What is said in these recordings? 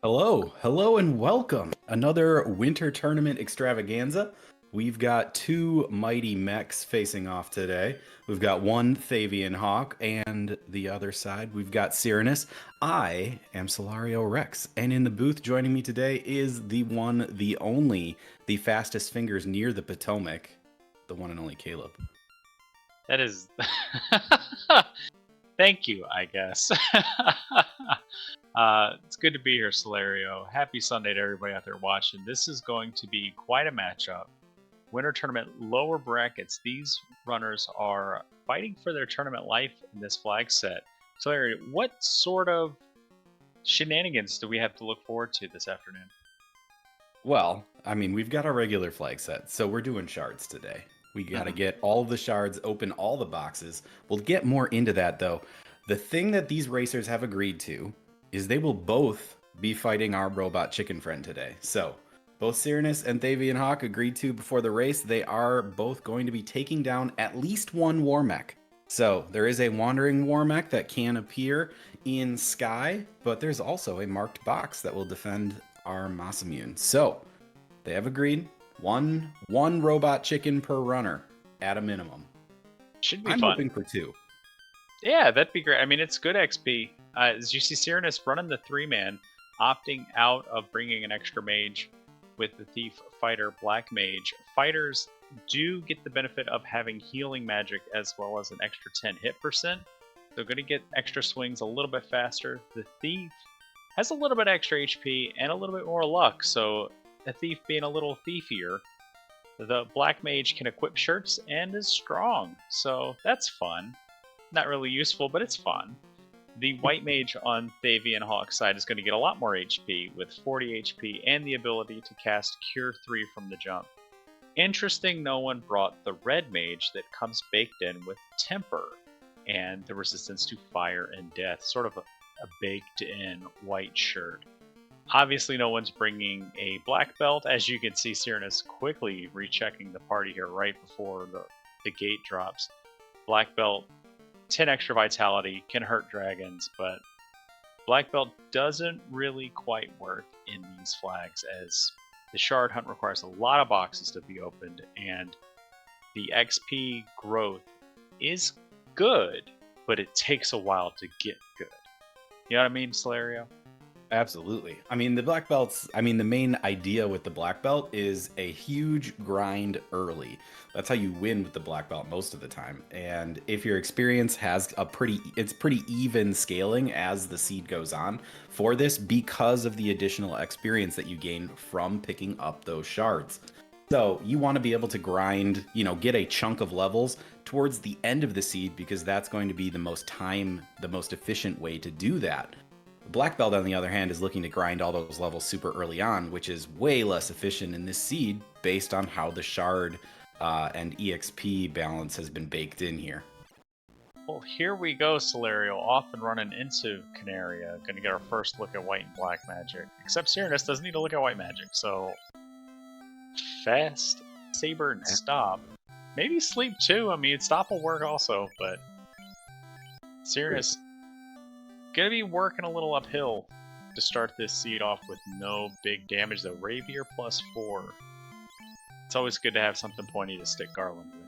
Hello, and welcome. Another winter tournament extravaganza. We've got two mighty mechs facing off today. We've got one ThavionHawk, and the other side, we've got Syraniss. I am Solario Rex, and in the booth joining me today is the one, the only, the fastest fingers near the Potomac, the one and only Caleb. That is... Thank you, I guess. It's good to be here, Solario. Happy Sunday to everybody out there watching. This is going to be quite a matchup. Winter Tournament lower brackets. These runners are fighting for their tournament life in this flag set. Solario, what sort of shenanigans do we have to look forward to this afternoon? Well, I mean, we've got our regular flag set, so we're doing shards today. We got to get all of the shards, open all the boxes. We'll get more into that, though. The thing that these racers have agreed to is they will both be fighting our robot chicken friend today. So, both Syraniss and ThavionHawk agreed to before the race, they are both going to be taking down at least one war mech. So, there is a wandering war mech that can appear in Sky, but there's also a marked box that will defend our Masamune. So, they have agreed. One robot chicken per runner at a minimum. Should be I'm fun. hoping for two. Yeah, that'd be great. I mean, it's good XP. As you see, Syraniss running the 3-man, opting out of bringing an extra mage with the Thief, Fighter, Black Mage. Fighters do get the benefit of having healing magic as well as an extra 10 hit percent. They're going to get extra swings a little bit faster. The Thief has a little bit extra HP and a little bit more luck, so a Thief being a little thiefier. The Black Mage can equip shirts and is strong, so that's fun. Not really useful, but it's fun. The White Mage on ThavionHawk's side is going to get a lot more HP with 40 HP and the ability to cast Cure 3 from the jump. Interesting, no one brought the Red Mage that comes baked in with Temper and the resistance to fire and death, sort of a baked in white shirt. Obviously, no one's bringing a black belt. As you can see, Syraniss quickly rechecking the party here right before the gate drops. Black belt, 10 extra vitality, can hurt dragons, but black belt doesn't really quite work in these flags as the shard hunt requires a lot of boxes to be opened, and the XP growth is good, but it takes a while to get good. You know what I mean, Solario? Absolutely. I mean, the main idea with the black belt is a huge grind early. That's how you win with the black belt most of the time. And if your experience has it's pretty even scaling as the seed goes on for this because of the additional experience that you gain from picking up those shards. So you want to be able to grind, get a chunk of levels towards the end of the seed because that's going to be the most efficient way to do that. Black Belt, on the other hand, is looking to grind all those levels super early on, which is way less efficient in this seed based on how the shard and EXP balance has been baked in here. Well, here we go, Solario, off and running into Canaria. Gonna get our first look at white and black magic. Except Syraniss doesn't need to look at white magic, so... Fast, Saber, and Stop. Maybe Sleep too, I mean, Stop will work also, but... Syraniss gonna be working a little uphill to start this seed off with no big damage though. Rapier +4. It's always good to have something pointy to stick Garland with.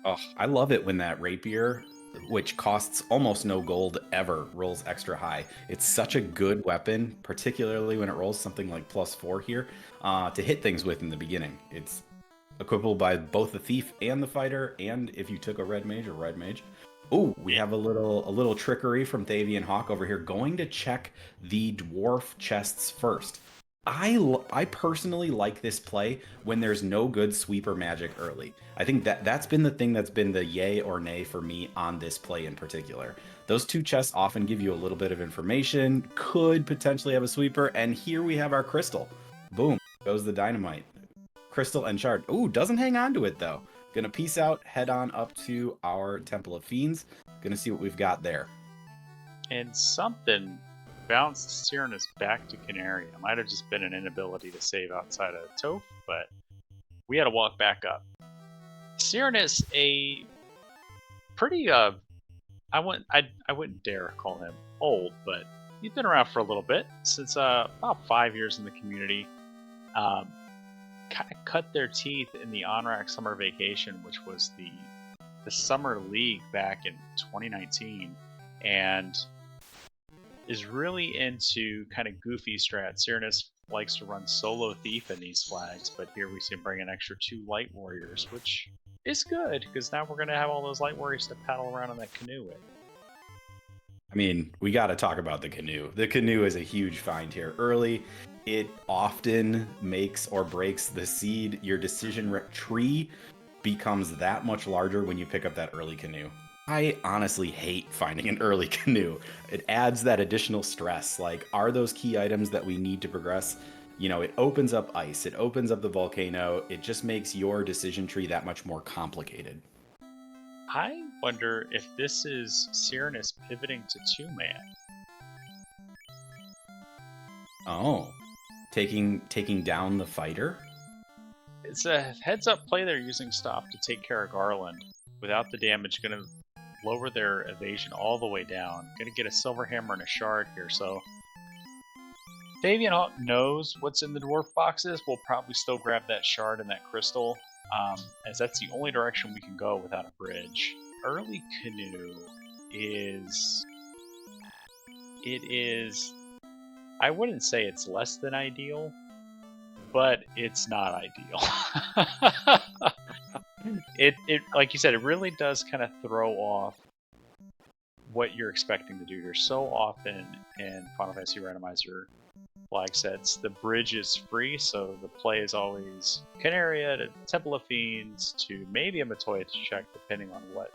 Oh, I love it when that rapier, which costs almost no gold ever, rolls extra high. It's such a good weapon, particularly when it rolls something like +4 here, to hit things with in the beginning. It's equipable by both the thief and the fighter, and if you took a red mage. Oh, we have a little trickery from ThavionHawk over here, going to check the dwarf chests first. I personally like this play when there's no good sweeper magic early. I think that's been the thing that's been the yay or nay for me on this play in particular. Those two chests often give you a little bit of information, could potentially have a sweeper, and here we have our crystal. Boom, goes the dynamite. Crystal and shard. Ooh, doesn't hang on to it though. Gonna peace out, head on up to our Temple of Fiends. Gonna see what we've got there. And something bounced Syraniss back to Canaria. Might have just been an inability to save outside of Toph, but we had to walk back up. Syraniss, a pretty I wouldn't dare call him old, but you've been around for a little bit, since about 5 years in the community. Um, Kind of cut their teeth in the Onrak Summer Vacation, which was the summer league back in 2019, and is really into kind of goofy strats. Syraniss likes to run solo thief in these flags, but here we see him bring an extra 2 light warriors, which is good because now we're going to have all those light warriors to paddle around on that canoe with. I mean, we got to talk about the canoe. The canoe is a huge find here. Early, it often makes or breaks the seed. Your decision tree becomes that much larger when you pick up that early canoe. I honestly hate finding an early canoe. It adds that additional stress. Like, are those key items that we need to progress? You know, it opens up ice, it opens up the volcano, it just makes your decision tree that much more complicated. I wonder if this is Syraniss pivoting to 2-man. Oh, taking down the fighter? It's a heads-up play they're using Stop to take care of Garland. Without the damage, going to lower their evasion all the way down. Going to get a Silver Hammer and a Shard here, so... ThavionHawk knows what's in the dwarf boxes. We'll probably still grab that Shard and that Crystal, as that's the only direction we can go without a bridge. Early canoe is... It is... I wouldn't say it's less than ideal, but it's not ideal. it like you said, it really does kind of throw off what you're expecting to do here. So often in Final Fantasy Randomizer flag sets, the bridge is free, so the play is always Canaria to Temple of Fiends to maybe a Matoya to check, depending on what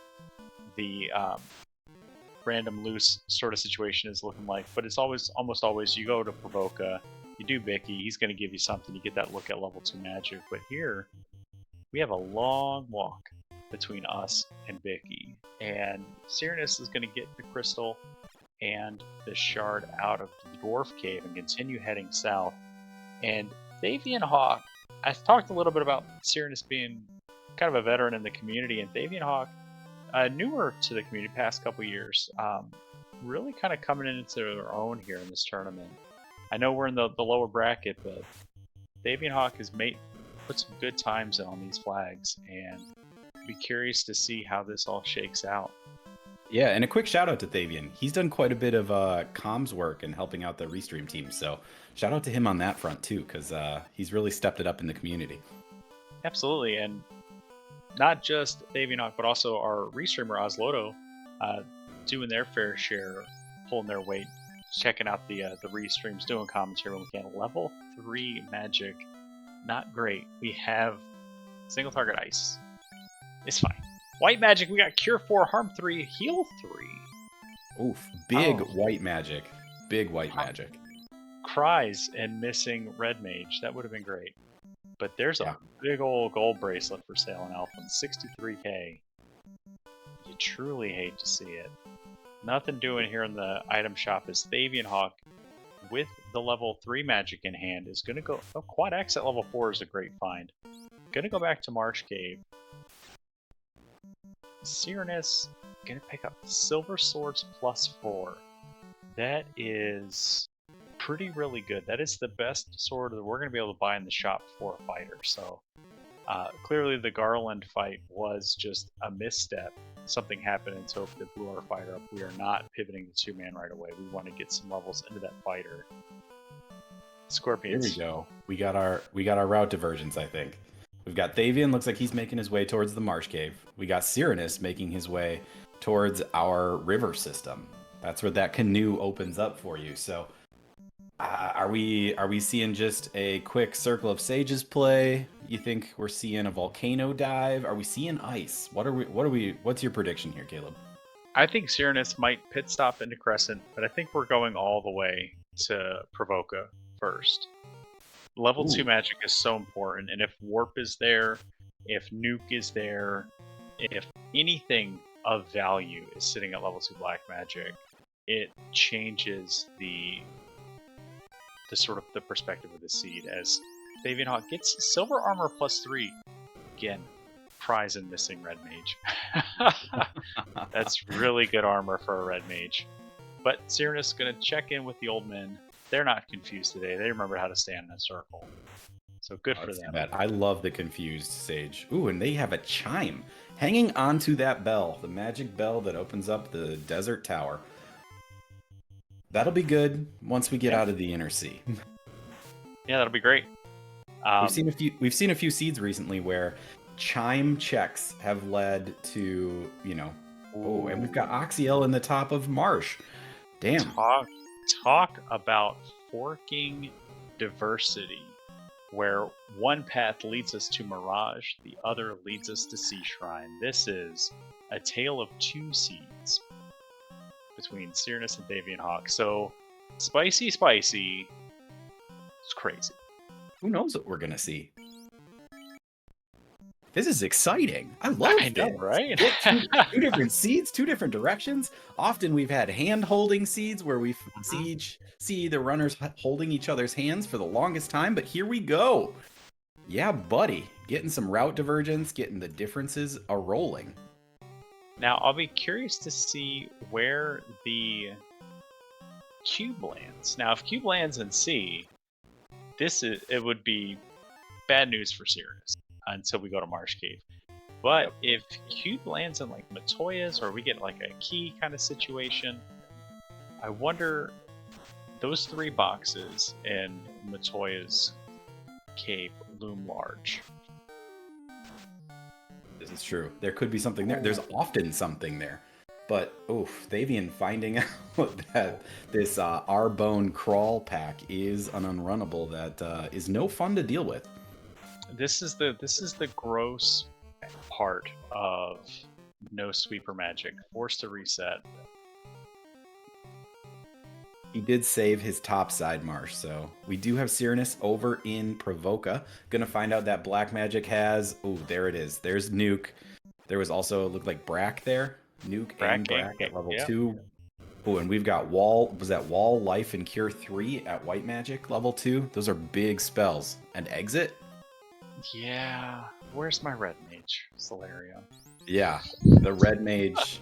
the random loose sort of situation is looking like. But it's always, almost always, you go to Provoca, you do Bicky, he's going to give you something, you get that look at level 2 magic. But here, we have a long walk between us and Bicky, and Syraniss is going to get the crystal and the shard out of the dwarf cave and continue heading south. And ThavionHawk, I talked a little bit about Syraniss being kind of a veteran in the community, and ThavionHawk, newer to the community past couple years, really kind of coming into their own here in this tournament. I know we're in the lower bracket, but ThavionHawk has put some good times in on these flags, and be curious to see how this all shakes out. Yeah, and a quick shout out to Thavion. He's done quite a bit of comms work and helping out the Restream team, so shout out to him on that front too, because he's really stepped it up in the community. Absolutely, and not just ThavionHawk, but also our Restreamer Osloto doing their fair share, pulling their weight, checking out the Restreams, doing commentary when we can. Level 3 magic, not great. We have single target ice. It's fine. White magic, we got Cure 4, Harm 3, Heal 3. Oof, big white magic. Big white magic. Cries and missing red mage, that would have been great. But there's a big old gold bracelet for sale in Elfland, 63k. You truly hate to see it. Nothing doing here in the item shop is ThavionHawk with the level 3 magic in hand is going to go... Oh, Quad X at level 4 is a great find. Going to go back to Marsh Cave. Syraniss going to pick up Silver Swords +4. That is pretty really good. That is the best sword that we're going to be able to buy in the shop for a fighter. So clearly the Garland fight was just a misstep. Something happened in Toph that blew our fighter up. We are not pivoting to 2-man right away. We want to get some levels into that fighter. Scorpions. Here we go. We got our route diversions, I think. We've got Thavion, looks like he's making his way towards the Marsh Cave. We got Syraniss making his way towards our river system. That's where that canoe opens up for you. So are we seeing just a quick Circle of Sages play? You think we're seeing a volcano dive? Are we seeing ice? What's your prediction here, Caleb? I think Syraniss might pit stop into Crescent, but I think we're going all the way to Provoca first. Level 2 magic is so important, and if Warp is there, if Nuke is there, if anything of value is sitting at level 2 black magic, it changes the sort of the perspective of the seed. As ThavionHawk gets silver armor +3, again, prize and missing red mage. That's really good armor for a red mage. But Syraniss is going to check in with the old men. They're not confused today. They remember how to stand in a circle. So good for them. I love the confused sage. Ooh, and they have a chime hanging onto that bell, the magic bell that opens up the desert tower. That'll be good once we get out of the inner sea. Yeah, that'll be great. We've seen a few seeds recently where chime checks have led to, you know, oh, and we've got Oxyel in the top of Marsh. Damn. Talk about forking diversity, where one path leads us to Mirage, the other leads us to Sea Shrine. This is a tale of two seeds between Syraniss and ThavionHawk. So spicy. It's crazy. Who knows what we're gonna see? This is exciting. I love it, right? two different seeds, two different directions. Often we've had hand-holding seeds where we see the runners holding each other's hands for the longest time, but here we go. Yeah, buddy. Getting some route divergence, getting the differences a-rolling. Now, I'll be curious to see where the cube lands. Now, if cube lands in C, it would be bad news for Syraniss until we go to Marsh Cave. But if cube lands in like Matoya's, or we get like a key kind of situation, I wonder, those 3 boxes in Matoya's cave loom large. This is true. There could be something there. There's often something there. But, oof, Thavion finding out that this Arbone crawl pack is an unrunnable that is no fun to deal with. This is the gross part of no sweeper magic. Forced to reset. He did save his top side Marsh, so we do have Syraniss over in Provoca. Gonna find out that black magic has... Ooh, there it is. There's Nuke. There was also, it looked like Brack there. Nuke and Brack at level 2. Oh, and we've got Wall, was that Wall, Life, and Cure 3 at White Magic, level 2? Those are big spells. And Exit? Yeah. Where's my Red Mage? Solarium. Yeah, the Red Mage.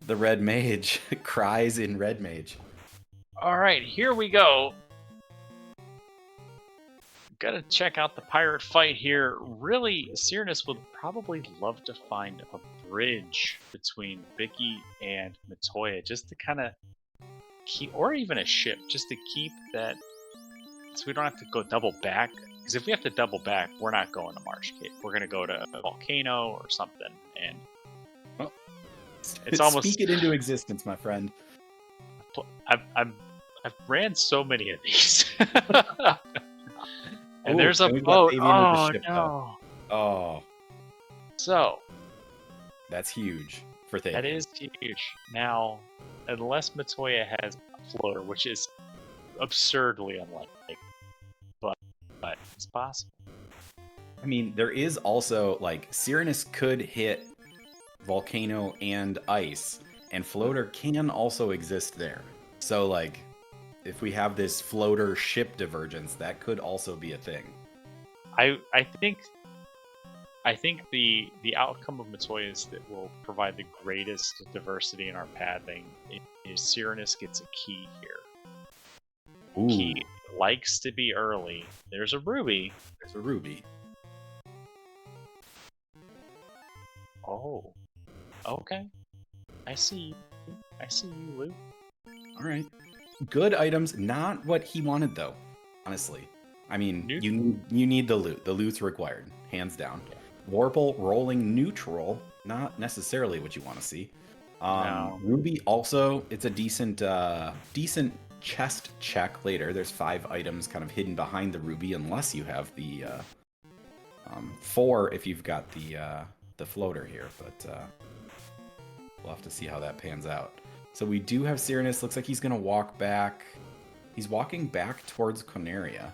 The Red Mage cries in Red Mage. Alright, here we go. Gotta check out the pirate fight here. Really, Syraniss would probably love to find a bridge between Vicky and Matoya, just to kind of keep, or even a ship, just to keep that, so we don't have to go double back. Because if we have to double back, we're not going to Marsh Cave. We're gonna go to a volcano or something, and it's almost speak it into existence, my friend. I've ran so many of these. And ooh, there's a boat. Oh, no. Oh. So. That's huge for Thavion. That is huge. Now, unless Matoya has a floater, which is absurdly unlikely, but it's possible. I mean, there is also, like, Syraniss could hit Volcano and Ice, and Floater can also exist there. So, like, if we have this floater ship divergence, that could also be a thing. I think the outcome of Matoya's that will provide the greatest diversity in our pathing is Syraniss gets a key here. Ooh. He likes to be early. There's a ruby. There's a ruby. Oh. Okay. I see you. I see you, Luke. All right. Good items, not what he wanted though. Honestly, I mean, you need the loot. The loot's required, hands down. Warple rolling neutral, not necessarily what you want to see. No. Ruby also, it's a decent chest check later. There's 5 items kind of hidden behind the ruby, unless you have the 4 if you've got the floater here. But we'll have to see how that pans out. So we do have Syraniss. Looks like he's going to walk back. He's walking back towards Conaria.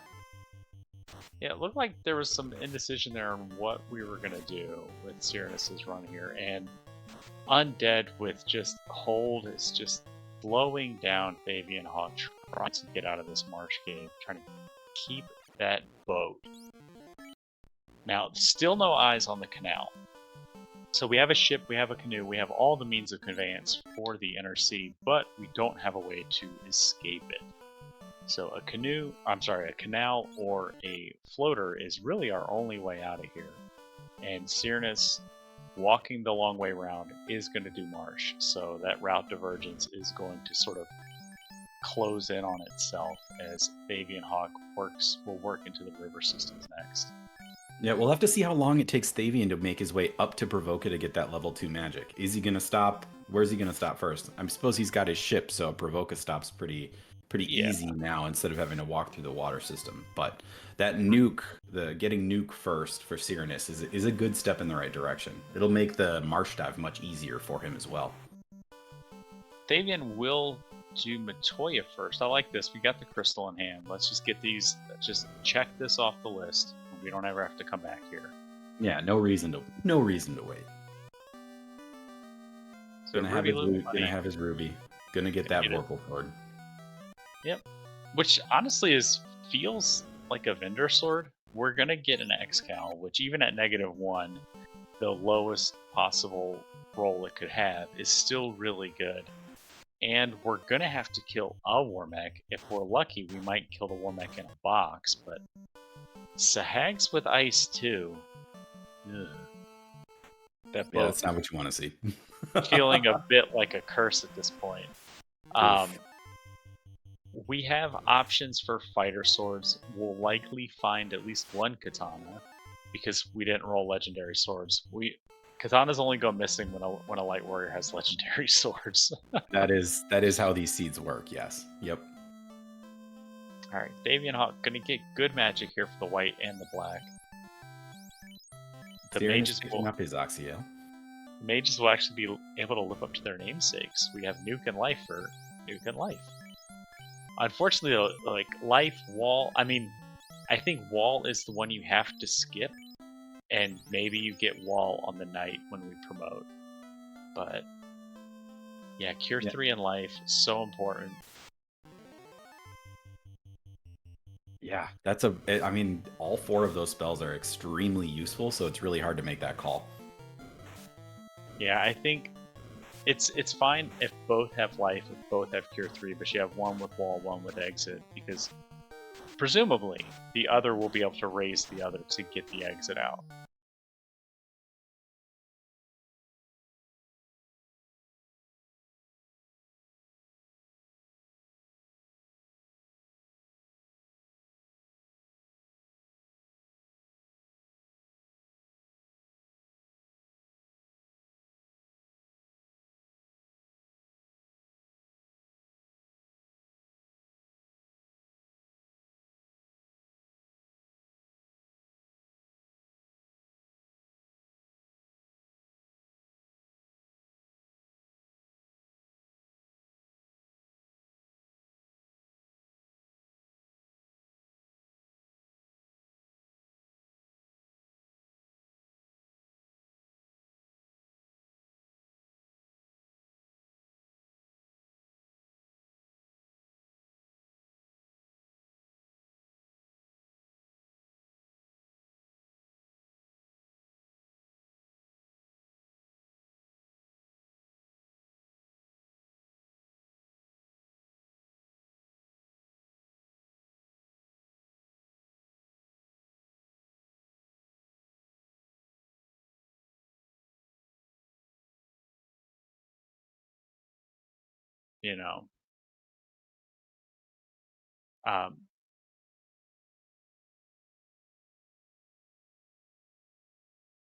Yeah, it looked like there was some indecision there on what we were going to do with Syranniss's run here. And Undead with just hold is just slowing down ThavionHawk, trying to get out of this marsh cave, trying to keep that boat. Now, still no eyes on the canal. So we have a ship, we have a canoe, we have all the means of conveyance for the inner sea, but we don't have a way to escape it. So a canal or a floater is really our only way out of here. And Syraniss, walking the long way around, is going to do marsh. So that route divergence is going to sort of close in on itself as ThavionHawk will work into the river systems next. Yeah, we'll have to see how long it takes Thavion to make his way up to Provoca to get that level 2 magic. Is he going to stop? Where's he going to stop first? I suppose he's got his ship, so Provoca stops pretty easy now instead of having to walk through the water system. But that nuke, the getting nuke first for Syraniss is a good step in the right direction. It'll make the marsh dive much easier for him as well. Thavion will do Matoya first. I like this. We got the crystal in hand. Let's just get these. Just check this off the list. We don't ever have to come back here. Yeah, no reason to wait. So gonna have his ruby. Gonna get that Vorpal sword. Yep. Which honestly feels like a vendor sword. We're gonna get an Excal, which even at -1, the lowest possible roll it could have is still really good. And we're gonna have to kill a Warmech. If we're lucky, we might kill the Warmech in a box, but Sahags with ice too. Ugh. That's not what you want to see. Feeling a bit like a curse at this point. We have options for fighter swords. We'll likely find at least one katana because we didn't roll legendary swords. Katanas only go missing when a light warrior has legendary swords. that is how these seeds work. Yes. Yep. All right, ThavionHawk gonna get good magic here for the white and the black. The mages picking up his Oxiel. Mages will actually be able to live up to their namesakes. We have Nuke and Life for Nuke and Life. Unfortunately, like Life, Wall. I mean, I think Wall is the one you have to skip, and maybe you get Wall on the night when we promote. But yeah, Cure 3 and Life so important. Yeah, I mean, all 4 of those spells are extremely useful, so it's really hard to make that call. Yeah, I think it's fine if both have Life, if both have Cure 3, but you have one with Wall, one with Exit, because presumably the other will be able to raise the other to get the exit out. You know.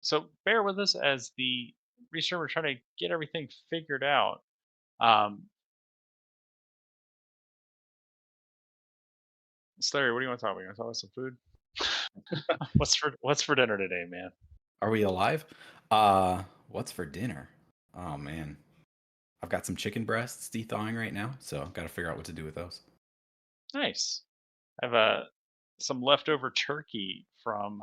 So bear with us as the researcher we're trying to get everything figured out. Larry, what do you want to talk about? You want to talk about some food? What's for dinner today, man? Are we alive? What's for dinner? Oh man, I've got some chicken breasts de-thawing right now, so I've got to figure out what to do with those. Nice. I have some leftover turkey from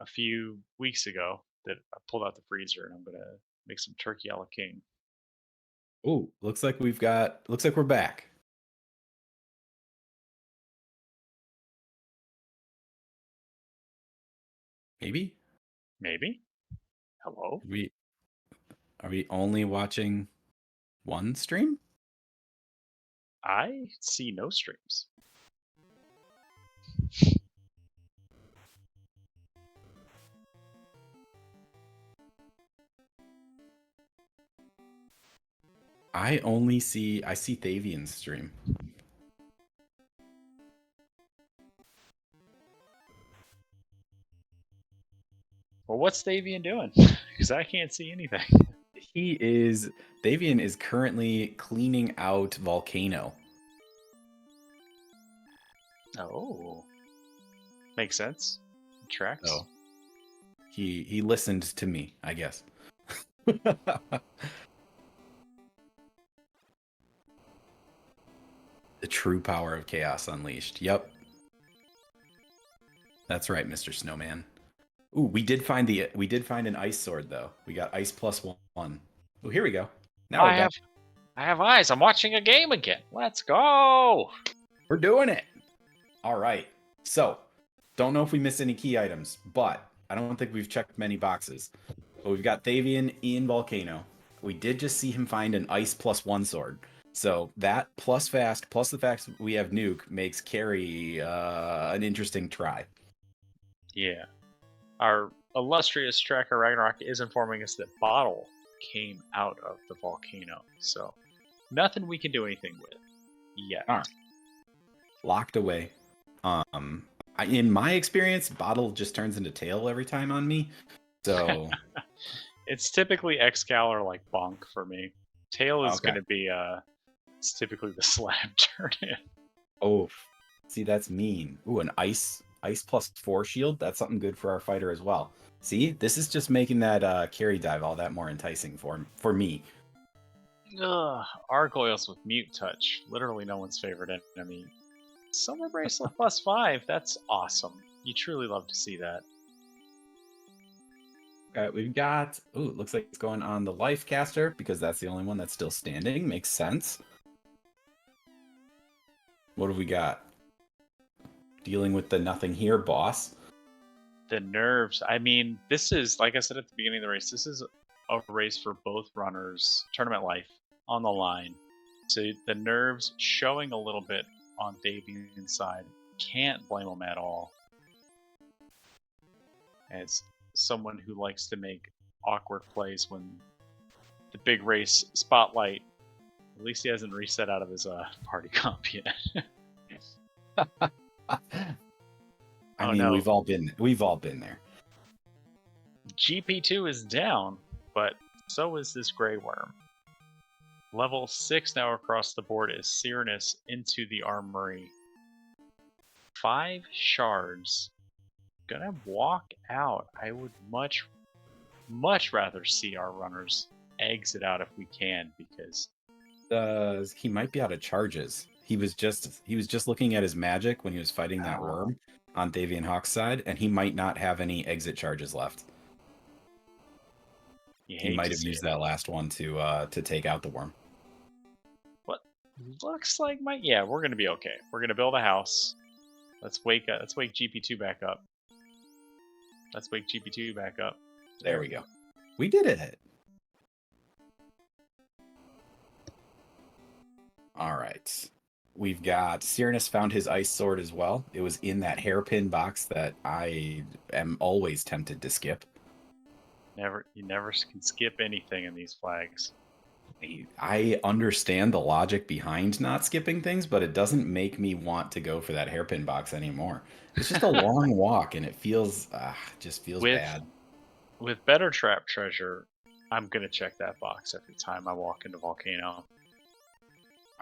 a few weeks ago that I pulled out the freezer, and I'm gonna make some turkey a la king. Oh, looks like we're back. Maybe. Hello? We are we only watching one stream? I see no streams. I see Thavion's stream. Well, what's Davian doing? Because I can't see anything. Thavion is currently cleaning out Volcano. Oh. Makes sense. Tracks. So he listened to me, I guess. The true power of chaos unleashed. Yep. That's right, Mr. Snowman. Ooh, we did find an ice sword though. We got ice +1. Oh, here we go. Now I have eyes. I'm watching a game again. Let's go. we're doing it. All right. So, don't know if we missed any key items, but I don't think we've checked many boxes. But we've got Thavion in Volcano. We did just see him find an ice +1 sword. So that plus fast, plus the fact we have nuke, makes carry an interesting try. Yeah. Our illustrious tracker Ragnarok is informing us that Bottle came out of the volcano. So nothing we can do anything with yet. All right. Locked away. In my experience, Bottle just turns into tail every time on me. So it's typically Excal or like Bonk for me. Tail is going to be it's typically the slab turn in. Oh, see, that's mean. Ooh, an ice +4 shield. That's something good for our fighter as well. See, this is just making that carry dive all that more enticing for me. Ugh, Argoyles with mute touch. Literally no one's favorite enemy. Summer Bracelet +5. That's awesome. You truly love to see that. We've got. Ooh, it looks like it's going on the life caster because that's the only one that's still standing. Makes sense. What have we got? Dealing with the nothing here boss. The nerves. I mean, this is, like I said at the beginning of the race, this is a race for both runners. Tournament life on the line. So the nerves showing a little bit on Davion's side. Can't blame him at all. As someone who likes to make awkward plays when the big race spotlight, at least he hasn't reset out of his party comp yet. I mean, we've all been there. GP2 is down, but so is this Grey Worm. Level 6 now across the board is Syraniss into the armory. 5 shards. Gonna walk out. I would much rather see our runners exit out if we can, because he might be out of charges. He was just looking at his magic when he was fighting that worm on ThavionHawk's side, and he might not have any exit charges left. He might have used that last one to take out the worm. What looks like we're gonna be okay. We're gonna build a house. Let's wake GP2 back up. Let's wake GP2 back up. There we go. We did it. All right. We've got Syraniss found his ice sword as well. It was in that hairpin box that I am always tempted to skip. You never can skip anything in these flags. I understand the logic behind not skipping things, but it doesn't make me want to go for that hairpin box anymore. It's just a long walk, and it feels bad. With better trap treasure, I'm gonna check that box every time I walk into Volcano.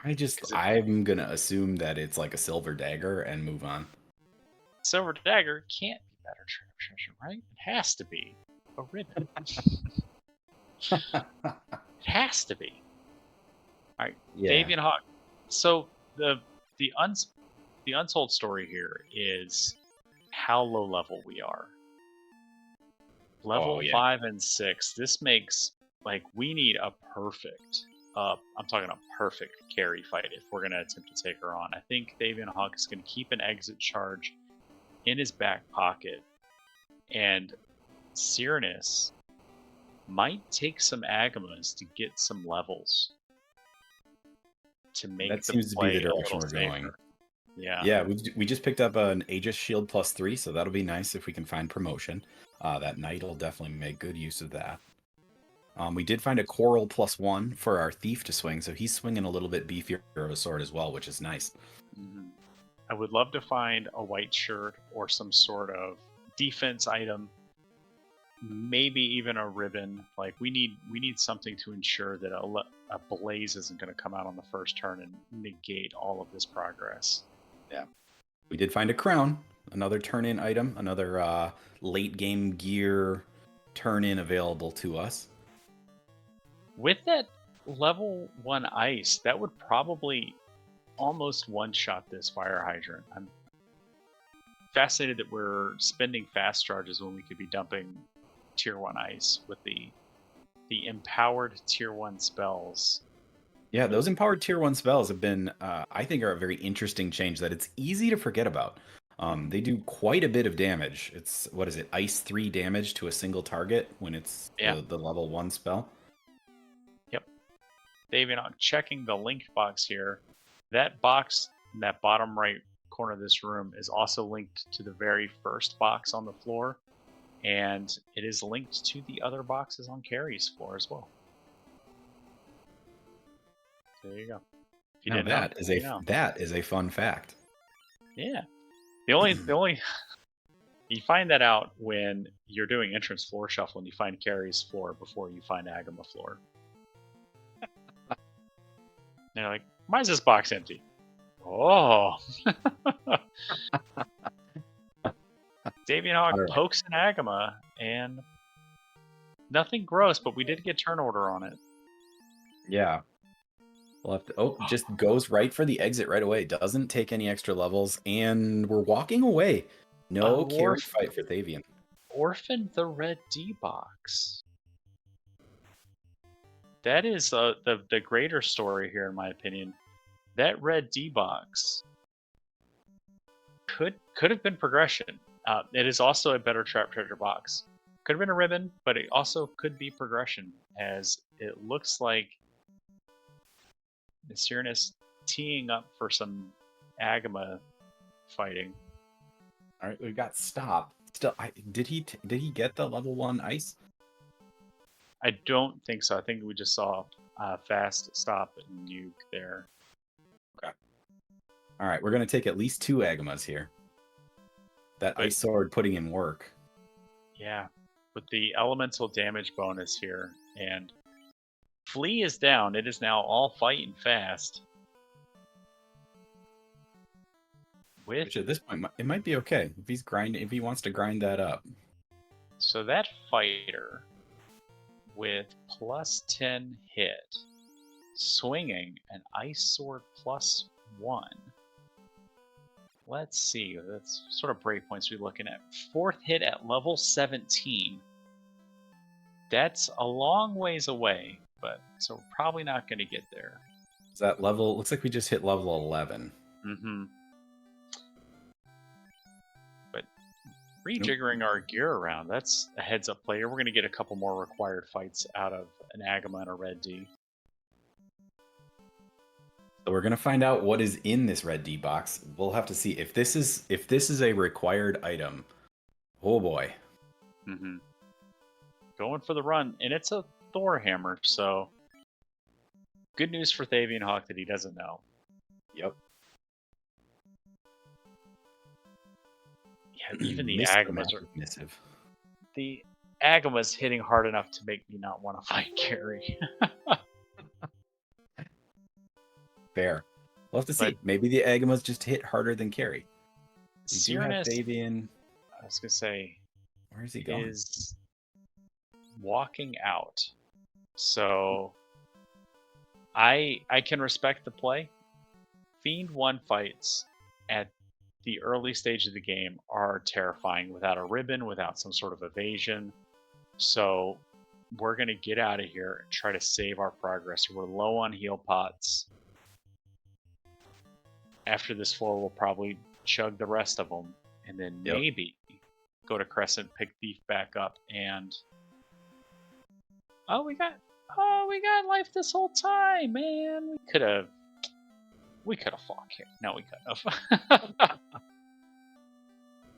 I'm gonna assume that it's like a silver dagger and move on. Silver dagger can't be better trap treasure, right? It has to be a ribbon. It has to be. All right, yeah. ThavionHawk. So the untold story here is how low level we are. Level 5 and 6. This makes we need a perfect. I'm talking a perfect carry fight if we're gonna attempt to take her on. I think ThavionHawk is gonna keep an exit charge in his back pocket, and Syraniss Might take some Agamas to get some levels to make That the seems to be the play a direction little we're going. safer. Yeah. Yeah, we just picked up an Aegis Shield +3, so that'll be nice if we can find promotion. That Knight will definitely make good use of that. We did find a Coral +1 for our Thief to swing, so he's swinging a little bit beefier of a sword as well, which is nice. I would love to find a white shirt or some sort of defense item, maybe even a ribbon. Like we need something to ensure that a blaze isn't going to come out on the first turn and negate all of this progress. Yeah. We did find a crown, another turn-in item, another late game gear turn-in available to us. With that level 1 ice, that would probably almost one-shot this fire hydrant. I'm fascinated that we're spending fast charges when we could be dumping tier 1 ice with the empowered tier 1 spells. Yeah, those empowered tier 1 spells have been, I think, are a very interesting change that it's easy to forget about. They do quite a bit of damage. It's, what is it, Ice 3 damage to a single target when it's the level 1 spell. Yep. ThavionHawk, checking the linked box here. That box in that bottom right corner of this room is also linked to the very first box on the floor, and it is linked to the other boxes on Carrie's floor as well. There you go. If you Now didn't know, that is a fun fact. Yeah. The only you find that out when you're doing entrance floor shuffle and you find Carrie's floor before you find Agama floor. And you're like, why is this box empty? Oh. ThavionHawk pokes an Agama and nothing gross, but we did get turn order on it. Yeah. We'll have to, just goes right for the exit right away. Doesn't take any extra levels, and we're walking away. No carry fight for Thavion. Orphaned the red D box. That is the greater story here, in my opinion. That red D box could have been progression. It is also a better trap treasure box. Could have been a ribbon, but it also could be progression, as it looks like the Syraniss teeing up for some Agama fighting. All right, we've got stop. Still, did he get the level 1 ice? I don't think so. I think we just saw fast stop and nuke there. Okay. All right, we're gonna take at least 2 Agamas here. That ice sword putting in work. Yeah, with the elemental damage bonus here, and Flea is down. It is now all fighting fast. Which at this point, it might be okay if he's grinding. If he wants to grind that up. So that fighter with +10 hit, swinging an ice sword +1. Let's see. That's sort of breakpoints we're looking at. 4th hit at level 17. That's a long ways away, but so we're probably not going to get there. Is that level? Looks like we just hit level 11. Mm-hmm. But rejiggering our gear around, that's a heads-up player. We're going to get a couple more required fights out of an Agama and a Red D. So we're gonna find out what is in this red D box. We'll have to see if this is a required item. Oh boy. Mm-hmm. Going for the run, and it's a Thor hammer, so good news for ThavionHawk that he doesn't know. Yep. Yeah, even the Agamas are missive. The Agama's hitting hard enough to make me not want to fight Carrie. Fair. We'll have to see. Maybe the Agamas just hit harder than Carrie. Syraniss, Thavion. I was gonna say, where is he going? Is walking out. So I can respect the play. Fiend 1 fights at the early stage of the game are terrifying without a ribbon, without some sort of evasion. So we're gonna get out of here and try to save our progress. We're low on heal pots. After this floor, we'll probably chug the rest of them, and then maybe go to Crescent, pick Thief back up, and Oh, we got life this whole time, man. We could have fought here. No, we couldn't have.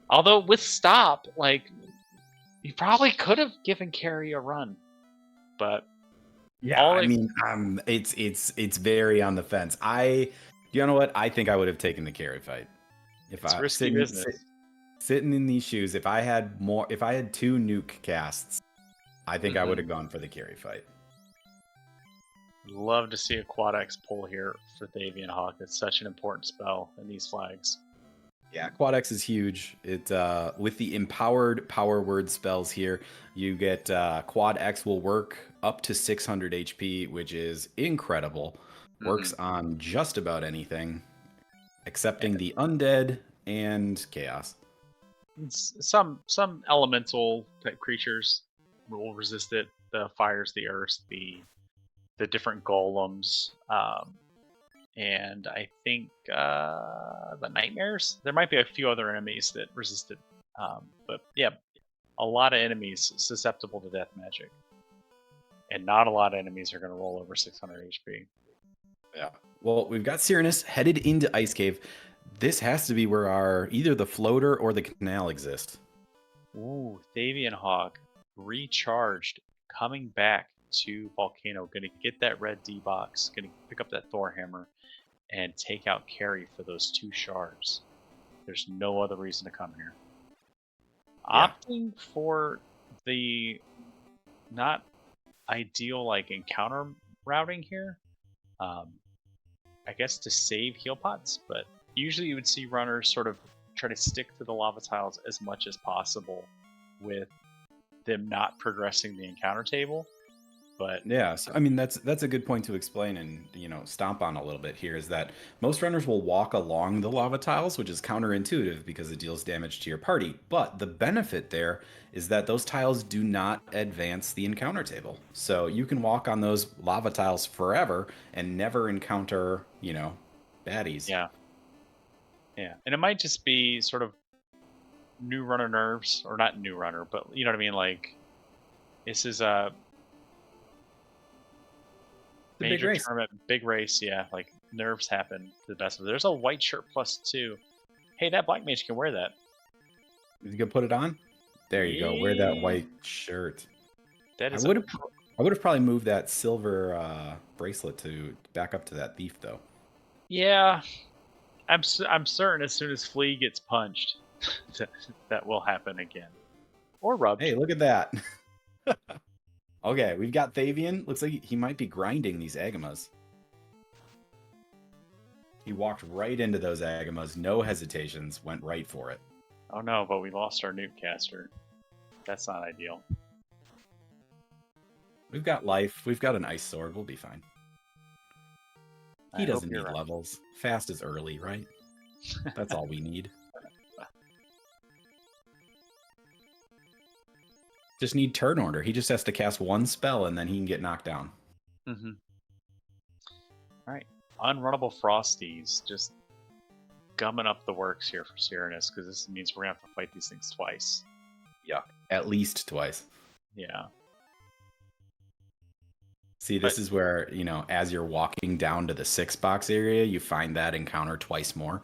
Although with stop, like you probably could have given Carrie a run, but Yeah, all I it, mean, it's very on the fence. You know what? I think I would have taken the carry fight if it's I risky business. sitting in these shoes. If I had more, if I had 2 nuke casts, I think I would have gone for the carry fight. Love to see a quad X pull here for ThavionHawk. It's such an important spell in these flags. Yeah, Quad X is huge. It with the empowered power word spells here, you get Quad X will work up to 600 HP, which is incredible. Works on just about anything, excepting the undead and chaos. Some elemental type creatures will resist it. The fires, the earth, the different golems, and I think the nightmares. There might be a few other enemies that resist it, but yeah, a lot of enemies susceptible to death magic, and not a lot of enemies are going to roll over 600 HP. Yeah. Well, we've got Syraniss headed into Ice Cave. This has to be where either the floater or the canal exist. Ooh, ThavionHawk recharged, coming back to Volcano, gonna get that red D box, gonna pick up that Thor hammer, and take out Carrie for those 2 shards. There's no other reason to come here. Yeah. Opting for the not ideal like encounter routing here, I guess to save heal pots, but usually you would see runners sort of try to stick to the lava tiles as much as possible with them not progressing the encounter table. But yeah, so I mean that's a good point to explain and stomp on a little bit here is that most runners will walk along the lava tiles, which is counterintuitive because it deals damage to your party. But the benefit there is that those tiles do not advance the encounter table. So you can walk on those lava tiles forever and never encounter, baddies. yeah, and it might just be sort of new runner nerves, or not new runner, but you know what I mean. Like this is a major tournament, big race. Yeah, like nerves happen to the best of it. There's a white shirt +2. Hey, that black mage can wear that. You can put it on. There you go. Wear that white shirt. That is. I would have probably moved that silver bracelet to back up to that thief though. Yeah, I'm certain as soon as Flea gets punched, that will happen again. Or rubbed. Hey, look at that. Okay, we've got Thavion. Looks like he might be grinding these Agamas. He walked right into those Agamas, no hesitations, went right for it. Oh no, but we lost our nuke caster. That's not ideal. We've got life. We've got an ice sword. We'll be fine. He doesn't need levels. Fast is early, right? That's all we need. Just need turn order. He just has to cast 1 spell and then he can get knocked down. Alright. Unrunnable Frosties. Just gumming up the works here for Syraniss, because this means we're going to have to fight these things twice. Yeah, at least twice. Yeah. See, this is where, as you're walking down to the 6-box area, you find that encounter twice more.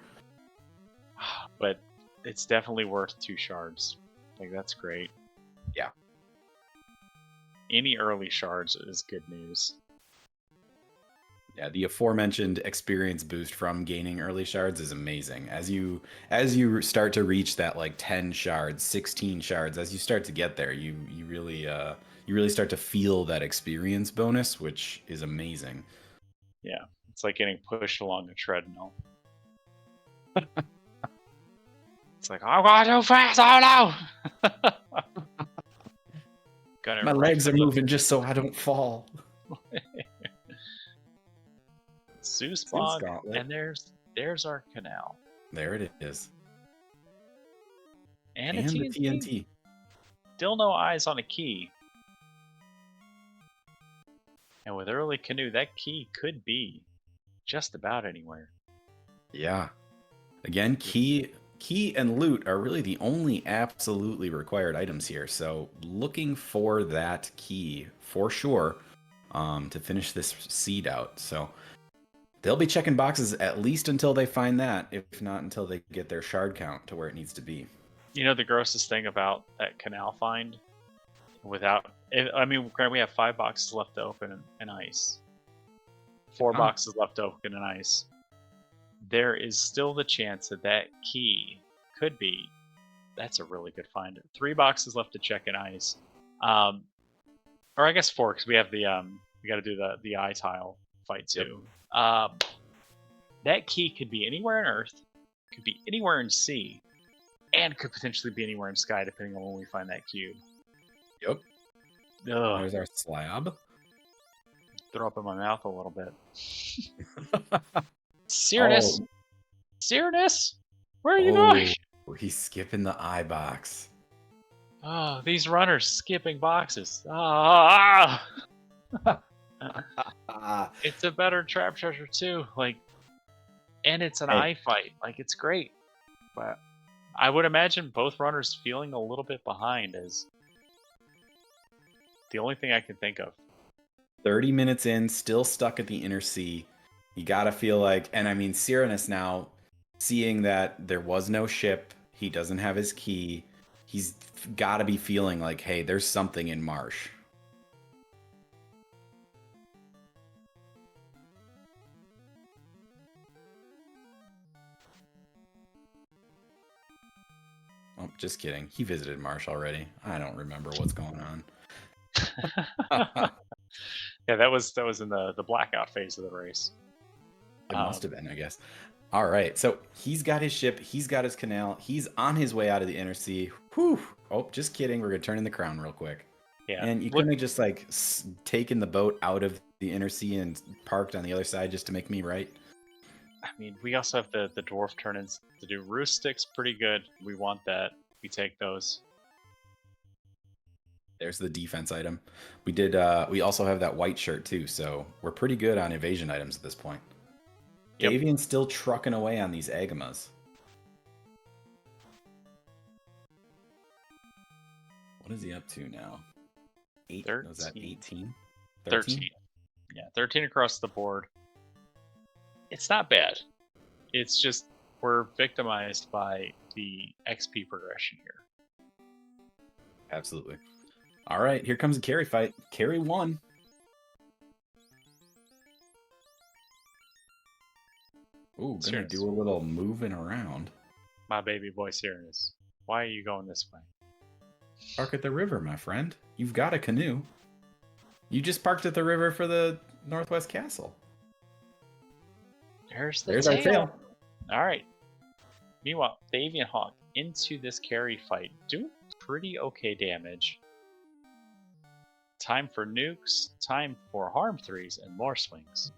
But it's definitely worth 2 shards. Like, that's great. Yeah. Any early shards is good news. Yeah, the aforementioned experience boost from gaining early shards is amazing. As you start to reach that like 10 shards, 16 shards, as you start to get there, you really start to feel that experience bonus, which is amazing. Yeah, it's like getting pushed along a treadmill. It's like, I'm going too fast, oh no! My legs are moving just so I don't fall. Zeus Bog, and there's our canal. There it is. And the TNT. Still no eyes on a key. And with early canoe, that key could be just about anywhere. Yeah. Again, key key and loot are really the only absolutely required items here. So looking for that key for sure to finish this seed out. So they'll be checking boxes at least until they find that, if not until they get their shard count to where it needs to be. You know the grossest thing about that canal find? I mean, we have 5 boxes left to open in ice. 4 boxes left to open in ice. There is still the chance that that key could be. That's a really good find. 3 boxes left to check in ice. Or I guess 4, because we have the we got to do the eye tile fight too. Yep. That key could be anywhere on Earth, could be anywhere in sea, and could potentially be anywhere in sky, depending on when we find that cube. Yep. Ugh. There's our slab. Throw up in my mouth a little bit. Syraniss! Oh. Syraniss! Where are you going? He's skipping the eye box. Oh, these runners skipping boxes. Ah! It's a better trap treasure too. Like, and it's an eye fight. Like, it's great. But I would imagine both runners feeling a little bit behind is the only thing I can think of. 30 minutes in, still stuck at the inner sea. You gotta feel like, and I mean, Syraniss now, seeing that there was no ship, he doesn't have his key, he's gotta be feeling like, hey, there's something in Marsh. Oh, just kidding. He visited Marsh already. I don't remember what's going on. Yeah, that was in the blackout phase of the race. It must have been, I guess. All right, so he's got his ship, he's got his canal, he's on his way out of the inner sea. Whew. Oh, just kidding. We're gonna turn in the crown real quick. Yeah. And you couldn't have just like taken the boat out of the inner sea and parked on the other side just to make me right. I mean, we also have the dwarf turn-ins to do. Roost sticks pretty good. We want that. We take those. There's the defense item. We did. We also have that white shirt too, so we're pretty good on evasion items at this point. Yep. Thavion's still trucking away on these Agamas. What is he up to now? 8? Was that 18? 13? Yeah, 13 across the board. It's not bad. It's just we're victimized by the XP progression here. Absolutely. All right, here comes a carry fight. Carry 1. Ooh, gonna do a little moving around. My baby boy Syraniss. Why are you going this way? Park at the river, my friend. You've got a canoe. You just parked at the river for the Northwest Castle. There's our tail. All right. Meanwhile, ThavionHawk into this carry fight. Doing pretty okay damage. Time for nukes, time for harm 3s, and more swings.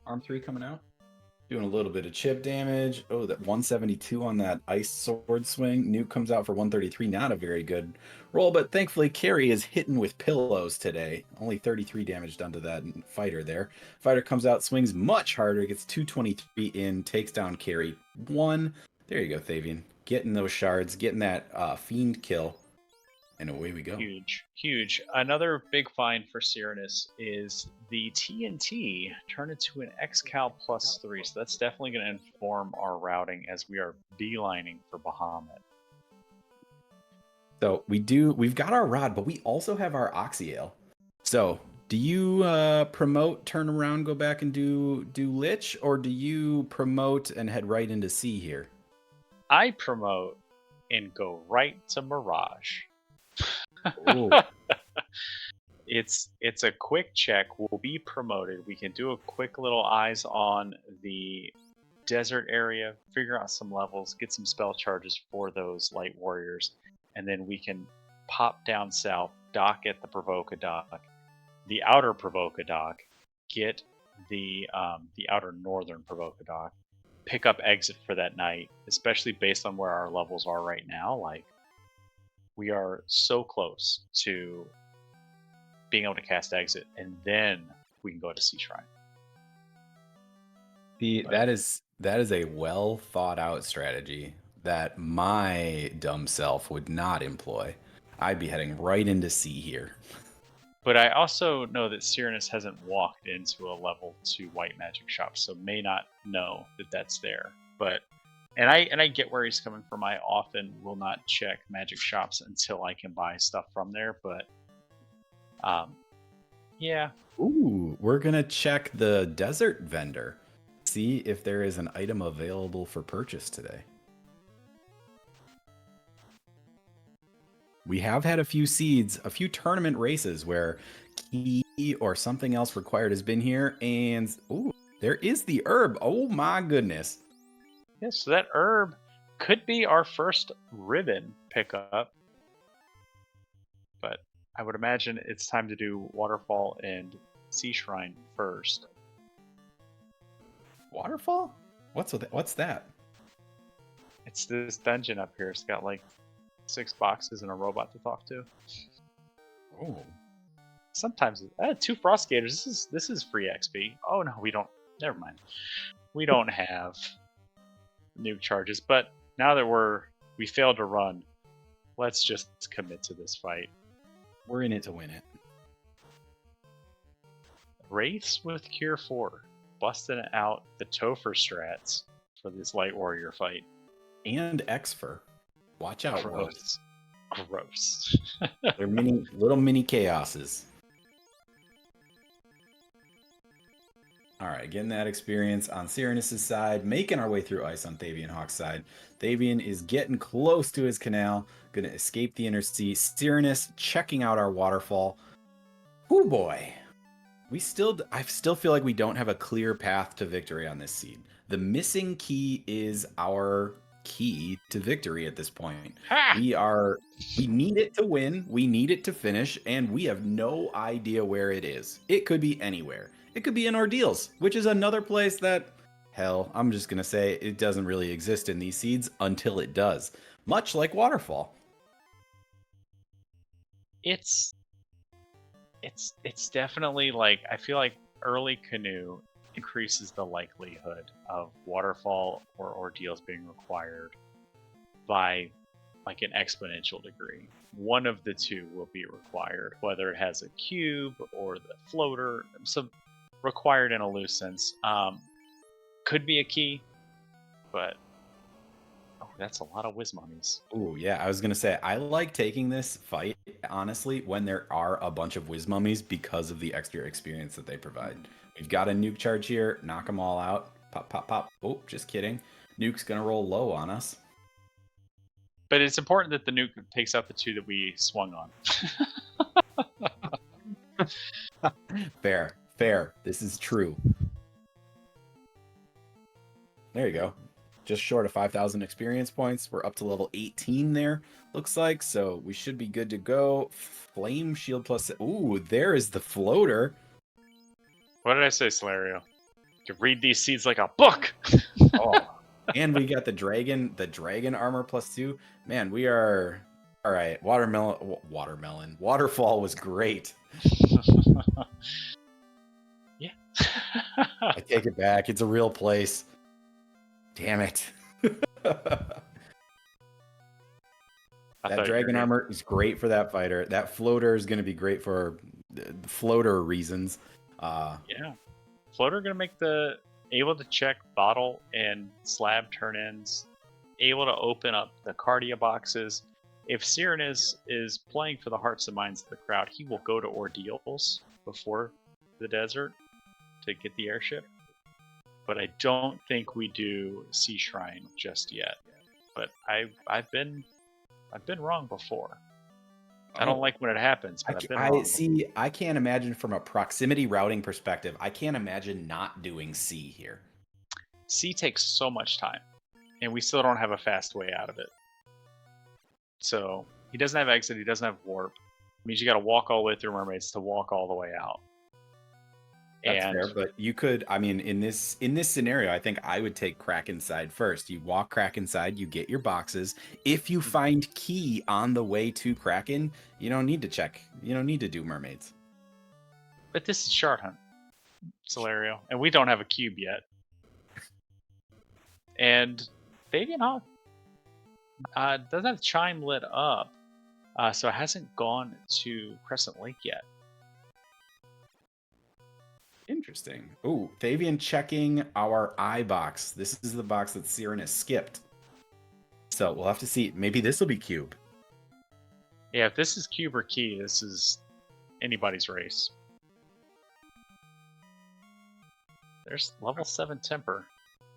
Arm 3 coming out. Doing a little bit of chip damage. Oh, that 172 on that ice sword swing. Nuke comes out for 133. Not a very good roll, but thankfully Carry is hitting with pillows today. Only 33 damage done to that fighter there. Fighter comes out, swings much harder, gets 223 in, takes down Carry 1. There you go, Thavion. Getting those shards, getting that fiend kill. And away we go. Huge, huge. Another big find for Syraniss is the TNT turned into an XCal +3. So that's definitely going to inform our routing as we are beelining for Bahamut. So we've got our rod, but we also have our Oxyale. So do you promote, turn around, go back and do Lich, or do you promote and head right into sea here? I promote and go right to Mirage. It's a quick check. We'll be promoted. We can do a quick little eyes on the desert area, figure out some levels, get some spell charges for those light warriors, and then we can pop down south, dock at the Provoca dock, the outer Provoca dock, get the outer northern Provoca dock, pick up exit for that night, especially based on where our levels are right now. Like, we are so close to being able to cast exit, and then we can go to Sea Shrine. But that is a well thought out strategy that my dumb self would not employ. I'd be heading right into C here. But I also know that Syraniss hasn't walked into a level 2 white magic shop, so may not know that that's there. But and I get where he's coming from. I often will not check magic shops until I can buy stuff from there. But yeah, Ooh, we're gonna check the desert vendor. See if there is an item available for purchase today. We have had a few seeds, a few tournament races where key or something else required has been here, and ooh, there is the herb. Oh my goodness. yeah. So that herb could be our first ribbon pickup. But I would imagine it's time to do Waterfall and Sea Shrine first. Waterfall? What's that? It's this dungeon up here. It's got like 6 boxes and a robot to talk to. Oh. Sometimes 2 frost gators. This is free XP. Oh no, we don't. Never mind. We don't have nuke charges. But now that we failed to run, let's just commit to this fight. We're in it to win it. Wraiths with Cure 4, busting out the Topher strats for this Light Warrior fight. And Exfer. Watch out, Gross. Gross. They're little mini chaoses. Alright, getting that experience on Syraniss' side, making our way through ice on ThavionHawk's side. Thavion is getting close to his canal, gonna escape the inner sea. Syraniss checking out our waterfall. Oh boy. I still feel like we don't have a clear path to victory on this seed. The missing key is our key to victory at this point. We need it to win, we need it to finish, and we have no idea where it is. It could be anywhere. It could be in Ordeals, which is another place that, hell, I'm just gonna say it doesn't really exist in these seeds until it does. Much like Waterfall. It's definitely like, I feel like early Canoe increases the likelihood of Waterfall or Ordeals being required by like an exponential degree. One of the two will be required, whether it has a cube or the floater, some required in a loose sense. Could be a key, but that's a lot of whiz mummies. Oh yeah, I was gonna say I like taking this fight honestly when there are a bunch of whiz mummies because of the extra experience that they provide. We've got a nuke charge here, knock them all out. Pop, pop, pop. Oh, just kidding. Nuke's gonna roll low on us. But it's important that the nuke takes out the 2 that we swung on. Fair. This is true. There you go. Just short of 5,000 experience points. We're up to level 18 there, looks like. So we should be good to go. Flame shield plus... Ooh, there is the floater. What did I say, Solario? You can read these seeds like a book! Oh, and we got the dragon armor plus 2. Man, we are... All right, watermelon. Waterfall was great. Yeah. I take it back. It's a real place. Damn it. That dragon armor is great for that fighter. That floater is going to be great for floater reasons. Yeah. Floater going to make the able to check bottle and slab turn-ins, able to open up the cardia boxes. If Syraniss is playing for the hearts and minds of the crowd, he will go to Ordeals before the desert to get the airship. But I don't think we do Sea Shrine just yet. But I've been wrong before. I don't like when it happens, but I've been wrong. See, I can't imagine from a proximity routing perspective, I can't imagine not doing C here. C takes so much time, and we still don't have a fast way out of it. So he doesn't have exit, he doesn't have warp. It means you gotta walk all the way through Mermaids to walk all the way out. That's fair, but you could, I mean, in this scenario, I think I would take Kraken side first. You walk Kraken side, you get your boxes. If you find key on the way to Kraken, you don't need to check. You don't need to do Mermaids. But this is Shard Hunt, Solario, and we don't have a cube yet. And ThavionHawk doesn't have Chime lit up, so it hasn't gone to Crescent Lake yet. Interesting. Ooh, Thavian checking our I box. This is the box that Syraniss skipped. So we'll have to see. Maybe this will be cube. Yeah, if this is cube or key, this is anybody's race. There's level 7 temper.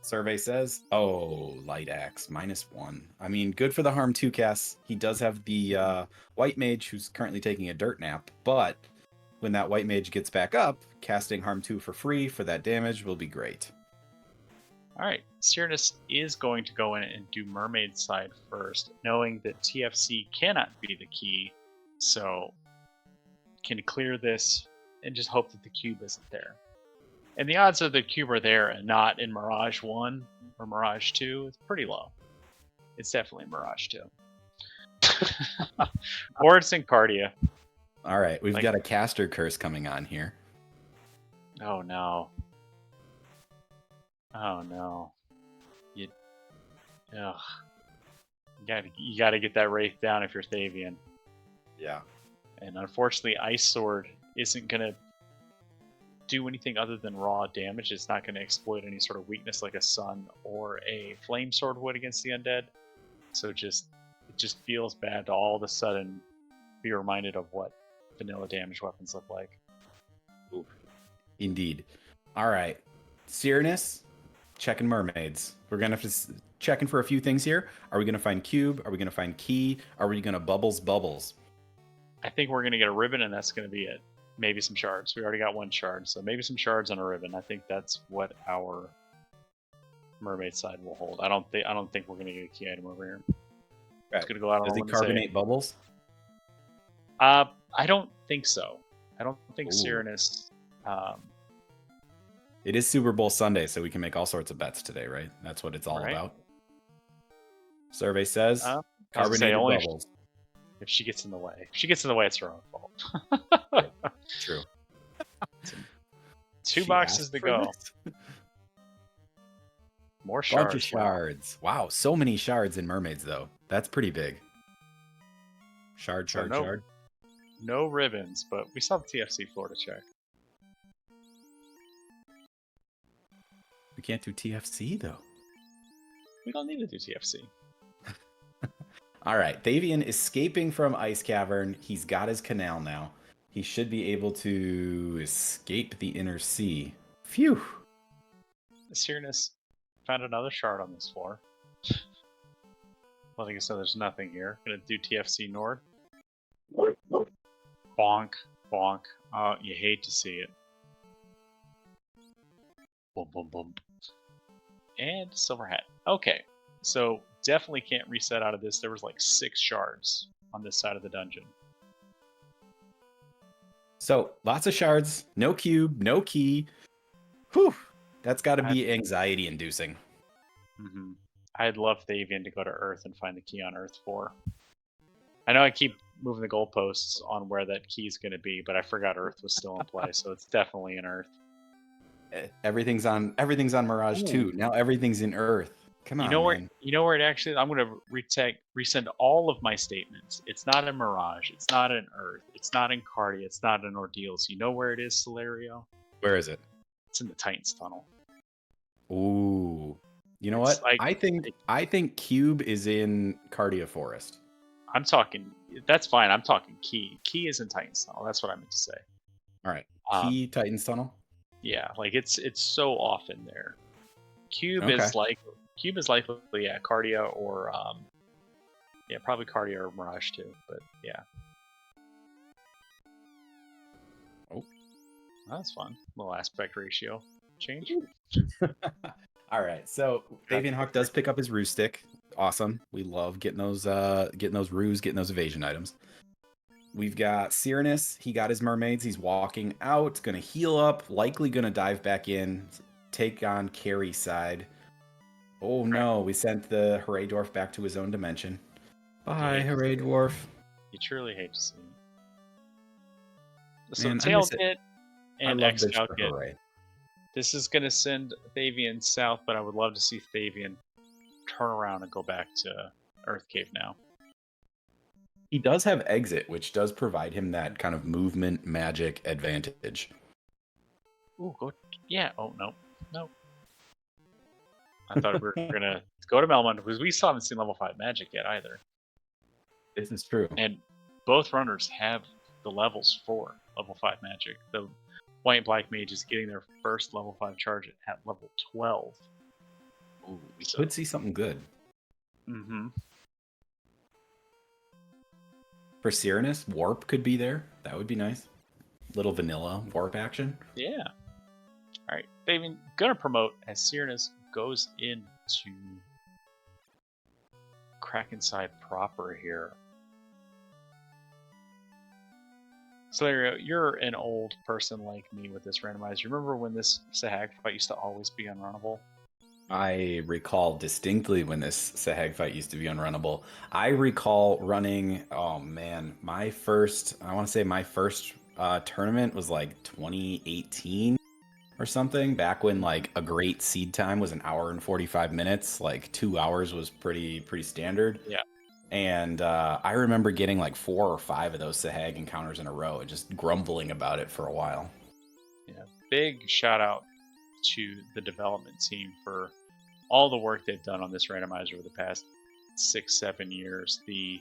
Survey says, oh, light axe, -1. I mean, good for the harm 2 casts. He does have the white mage who's currently taking a dirt nap, but when that white mage gets back up, casting harm 2 for free for that damage will be great. Alright, Syraniss is going to go in and do Mermaid side first, knowing that TFC cannot be the key, so can clear this and just hope that the cube isn't there. And the odds of the cube are there and not in Mirage 1 or Mirage 2 is pretty low. It's definitely Mirage 2. Or it's in Cardia. All right, we've got a caster curse coming on here. Oh no. Oh no. You gotta get that Wraith down if you're Thavian. Yeah. And unfortunately, Ice Sword isn't gonna do anything other than raw damage. It's not gonna exploit any sort of weakness like a Sun or a Flame Sword would against the undead. So it just feels bad to all of a sudden be reminded of what vanilla damage weapons look like. Ooh, indeed. All right, Syraniss, checking mermaids. We're gonna have to checking for a few things here. Are we gonna find cube? Are we gonna find key? Are we gonna bubbles? I think we're gonna get a ribbon, and that's gonna be it. Maybe some shards. We already got one shard, so maybe some shards and a ribbon. I think that's what our mermaid side will hold. I don't think we're gonna get a key item over here. Right. It's gonna go out on Does it carbonate bubbles? I don't think so. I don't think Syraniss. It is Super Bowl Sunday, so we can make all sorts of bets today, right? That's what it's all about. Survey says carbonated bubbles. If she gets in the way. If she gets in the way, it's her own fault. True. 2 boxes to go. More shards. Bunch of shards. Wow, so many shards in mermaids, though. That's pretty big. Shard. No ribbons, but we saw the TFC floor to check. We can't do TFC, though. We don't need to do TFC. All right, Thavian escaping from Ice Cavern. He's got his canal now. He should be able to escape the inner sea. Phew. Syraniss found another shard on this floor. Letting us know there's nothing here. Gonna do TFC Nord. Bonk. Bonk. Oh, you hate to see it. Boom, boom, boom. And Silver Hat. Okay, so definitely can't reset out of this. There was like 6 shards on this side of the dungeon. So lots of shards, no cube, no key. Whew, that's got to be anxiety-inducing. Mm-hmm. I'd love Thavian to go to Earth and find the key on Earth 4. I know I keep moving the goalposts on where that key is going to be, but I forgot Earth was still in play, so it's definitely in Earth. Everything's on Mirage 2. Now everything's in Earth. Come on, man. You know where it actually. I'm going to resend all of my statements. It's not in Mirage. It's not in Earth. It's not in Cardia. It's not in Ordeals. You know where it is, Celerio? Where is it? It's in the Titans Tunnel. Ooh. You know what? I think Cube is in Cardia Forest. I'm talking. That's fine. I'm talking Key. Key is in Titans Tunnel. That's what I meant to say. All right. Key Titans Tunnel. Yeah, like it's so off in there. Cube is likely, yeah, Cardia or probably Cardia or Mirage too. But yeah. Oh, that's fun. Little aspect ratio change. All right, so ThavionHawk does pick up his ruse stick. Awesome. We love getting those ruse, getting those evasion items. We've got Syraniss. He got his mermaids. He's walking out, gonna heal up, likely gonna dive back in, take on Carrie side. Oh no, we sent the Hooray Dwarf back to his own dimension. Bye, Hooray Dwarf. You truly hate to see it. So Tail Kit and X-Cal Kit. This is going to send Thavian south, but I would love to see Thavian turn around and go back to Earth Cave now. He does have exit, which does provide him that kind of movement magic advantage. Ooh, go. Yeah. Oh no, no. I thought we were gonna go to Melmond because we still haven't seen level 5 magic yet either. This is true. And both runners have the levels for level 5 magic. The white and black mage is getting their first level 5 charge at level 12. Ooh, we could see something good. Mm-hmm. For Syraniss, warp could be there. That would be nice. Little vanilla warp action. Yeah. All right. They've been gonna promote as Syraniss goes into Krakenside proper here. So you're an old person like me with this randomizer. Remember when this Sahag fight used to always be unrunnable? I recall distinctly when this Sahag fight used to be unrunnable. I recall running, oh man, my first tournament was like 2018 or something, back when like a great seed time was an hour and 45 minutes. Like 2 hours was pretty standard. Yeah. And I remember getting like 4 or 5 of those Sahag encounters in a row and just grumbling about it for a while. Yeah. Big shout out to the development team for all the work they've done on this randomizer over the past 6-7 years. The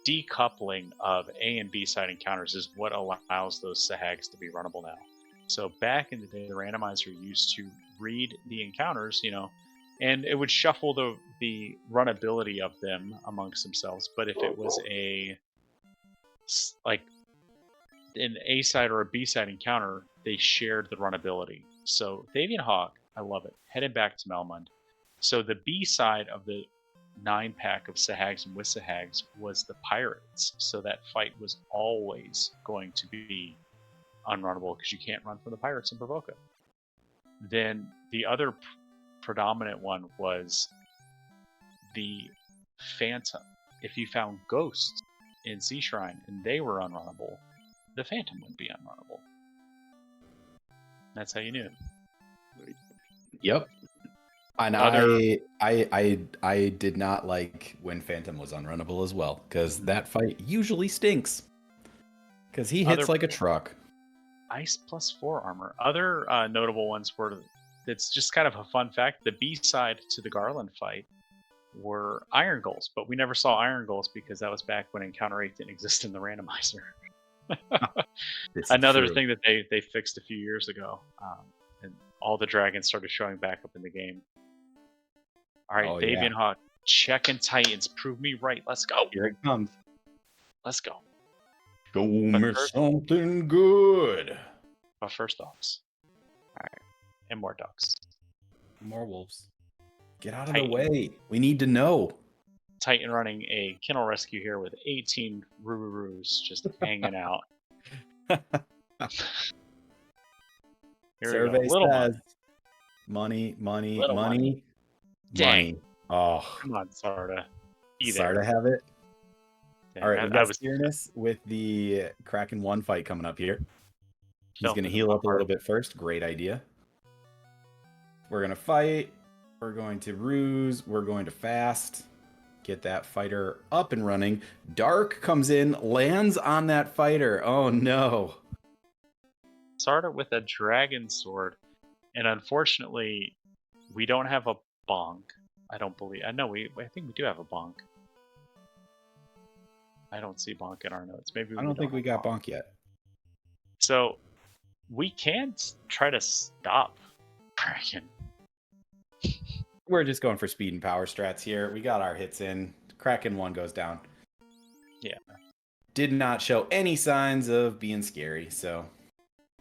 decoupling of A and B side encounters is what allows those Sahags to be runnable now. So back in the day, the randomizer used to read the encounters, and it would shuffle the runnability of them amongst themselves. But if it was an A side or a B side encounter, they shared the runnability. So ThavionHawk, I love it, headed back to Melmond. So the B side of the 9-pack of Sahags and with Sahags was the Pirates. So that fight was always going to be unrunnable because you can't run from the Pirates and provoke it. Then the other predominant one was the Phantom. If you found ghosts in Sea Shrine and they were unrunnable, the Phantom would be unrunnable. That's how you knew. Yep. And I did not like when Phantom was unrunnable as well, because that fight usually stinks. Because he hits like a truck. Ice +4 armor. Other notable ones were, it's just kind of a fun fact, the B side to the Garland fight were Iron Goals, but we never saw Iron Goals because that was back when Encounter 8 didn't exist in the randomizer. Another thing that they fixed a few years ago, and all the dragons started showing back up in the game. All right, ThavionHawk, checking Titans. Prove me right. Let's go. Here it comes. Let's go. Show me something good. But first, dogs. All right, and more ducks. More wolves. Get out of the way. We need to know. Titan running a kennel rescue here with 18 Rururus just hanging out. Here Survey we go. Little says money. Dang. Oh, come on, Sarda. Sarda have it. Dang, All right, we got Syraniss with the Kraken 1 fight coming up here. He's going to heal up a little bit first. Great idea. We're going to fight. We're going to ruse. We're going to fast. Get that fighter up and running. Dark comes in, lands on that fighter. Oh no. Sarda with a dragon sword. And unfortunately, we don't have a bonk. I don't believe. I think we do have a bonk. I don't see bonk in our notes. Maybe I don't think we got bonk yet. So we can't try to stop Kraken. We're just going for speed and power strats here. We got our hits in. Kraken 1 goes down. Yeah. Did not show any signs of being scary. So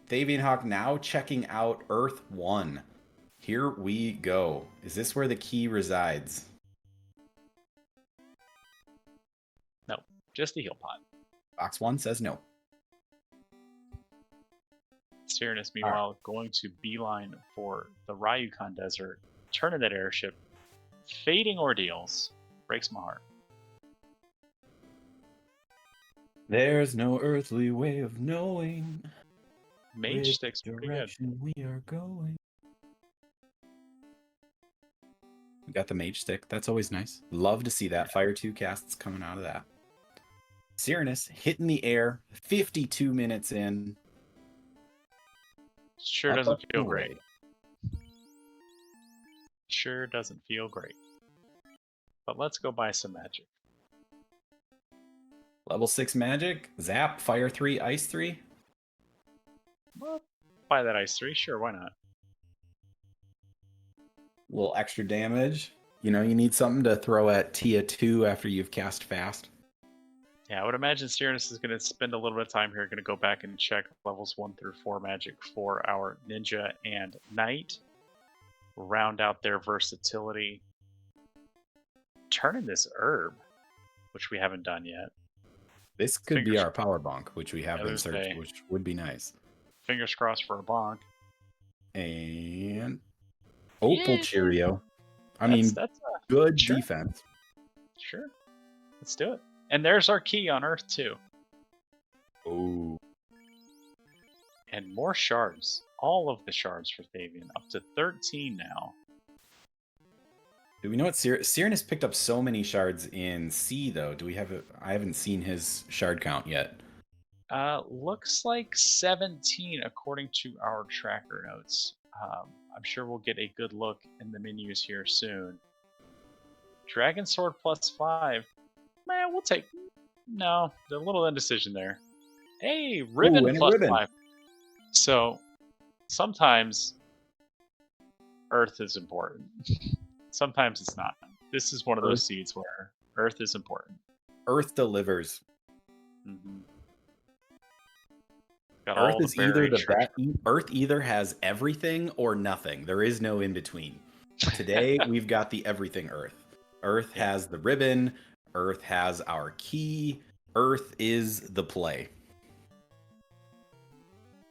ThavionHawk now checking out Earth 1. Here we go. Is this where the key resides? No, just the heal pot. Box 1 says no. Syraniss, meanwhile, going to beeline for the Ryukon Desert. Turning that airship. Fading ordeals. Breaks my heart. There's no earthly way of knowing. Mage sticks pretty good. We are going. Got the mage stick. That's always nice. Love to see that. Fire 2 casts coming out of that. Syraniss hitting the air. 52 minutes in. Sure Up, doesn't up, feel and great. away. Sure doesn't feel great. But let's go buy some magic. Level 6 magic. Zap. Fire 3. Ice 3. Well, buy that ice 3. Sure, why not? A little extra damage. You know, you need something to throw at Tia 2 after you've cast fast. Yeah, I would imagine Syraniss is going to spend a little bit of time here. Going to go back and check levels 1 through 4 magic for our ninja and knight. Round out their versatility. Turn in this herb, which we haven't done yet. This could be Fingers- our power bonk, which we have Yeah, been there's searching, a- which would be nice. Fingers crossed for a bonk. And Opal Yeah. Cheerio. I That's mean, good sure. defense. Sure. Let's do it. And there's our key on Earth, too. Oh, And more shards. All of the shards for Thavion. Up to 13 now. do we know what Syraniss picked up so many shards in C though? Do we have a? I haven't seen his shard count yet. Looks like 17 according to our tracker notes. I'm sure we'll get a good look in the menus here soon. Dragon Sword +5. Man, we'll take. No, the little indecision there. Hey, ribbon and a ribbon. +5. So sometimes Earth is important. Sometimes it's not. This is one of those seeds where Earth is important. Earth delivers. Mm-hmm. Got Earth all is the either buried the treasure. Earth either has everything or nothing. There is no in between. Today we've got the everything Earth. Earth has the ribbon. Earth has our key. Earth is the play.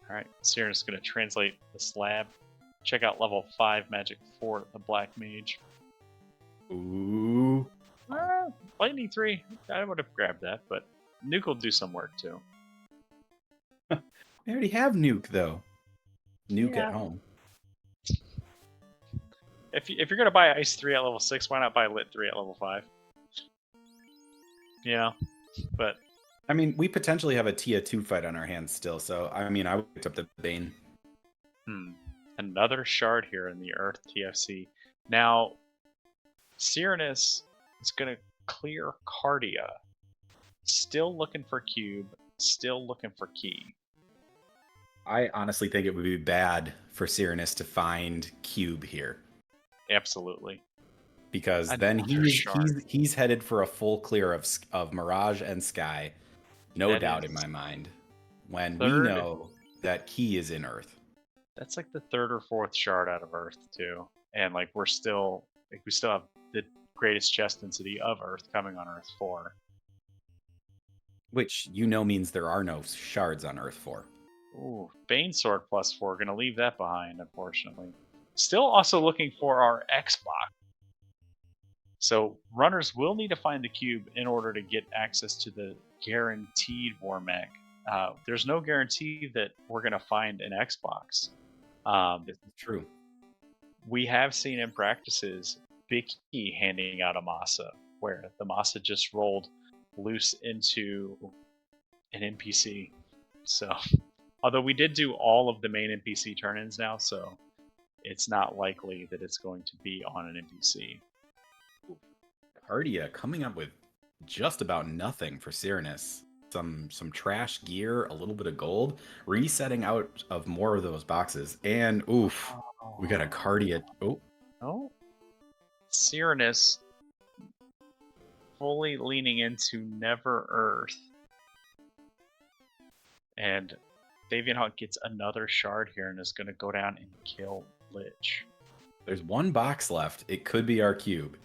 All right, Syraniss is going to translate the slab. Check out level 5 magic for the Black Mage. Ooh. Lightning 3, I would have grabbed that, but Nuke will do some work too. We already have Nuke though. Nuke Yeah. at home. If you're going to buy Ice 3 at level 6, why not buy Lit 3 at level 5? Yeah, but I mean, we potentially have a Tia 2 fight on our hands still, so I mean, I would pick up the Bane. Another shard here in the Earth TFC. Now, Syraniss is going to clear Cardia. Still looking for Cube, still looking for Key. I honestly think it would be bad for Syraniss to find Cube here. Absolutely. Because Another then shard. he's headed for a full clear of Mirage and Sky. No That doubt is in my mind. When third- we know that Key is in Earth. That's like the 3rd or 4th shard out of Earth too, and like we still have the greatest chest density of Earth coming on Earth 4. Which you know means there are no shards on Earth 4. Ooh, Bane Sword +4. Gonna leave that behind, unfortunately. Still also looking for our Xbox. So runners will need to find the cube in order to get access to the guaranteed war mech. There's no guarantee that we're gonna find an Xbox. This is true. We have seen in practices Bicky handing out a Masa, where the Masa just rolled loose into an NPC. So, although we did do all of the main NPC turn-ins now, so it's not likely that it's going to be on an NPC. Cardia coming up with just about nothing for Syraniss. Some trash gear, a little bit of gold, resetting out of more of those boxes, and oof, we got a Cardia. Oh, Syraniss fully leaning into Never Earth, and ThavionHawk gets another shard here and is going to go down and kill Lich. There's one box left. It could be our cube.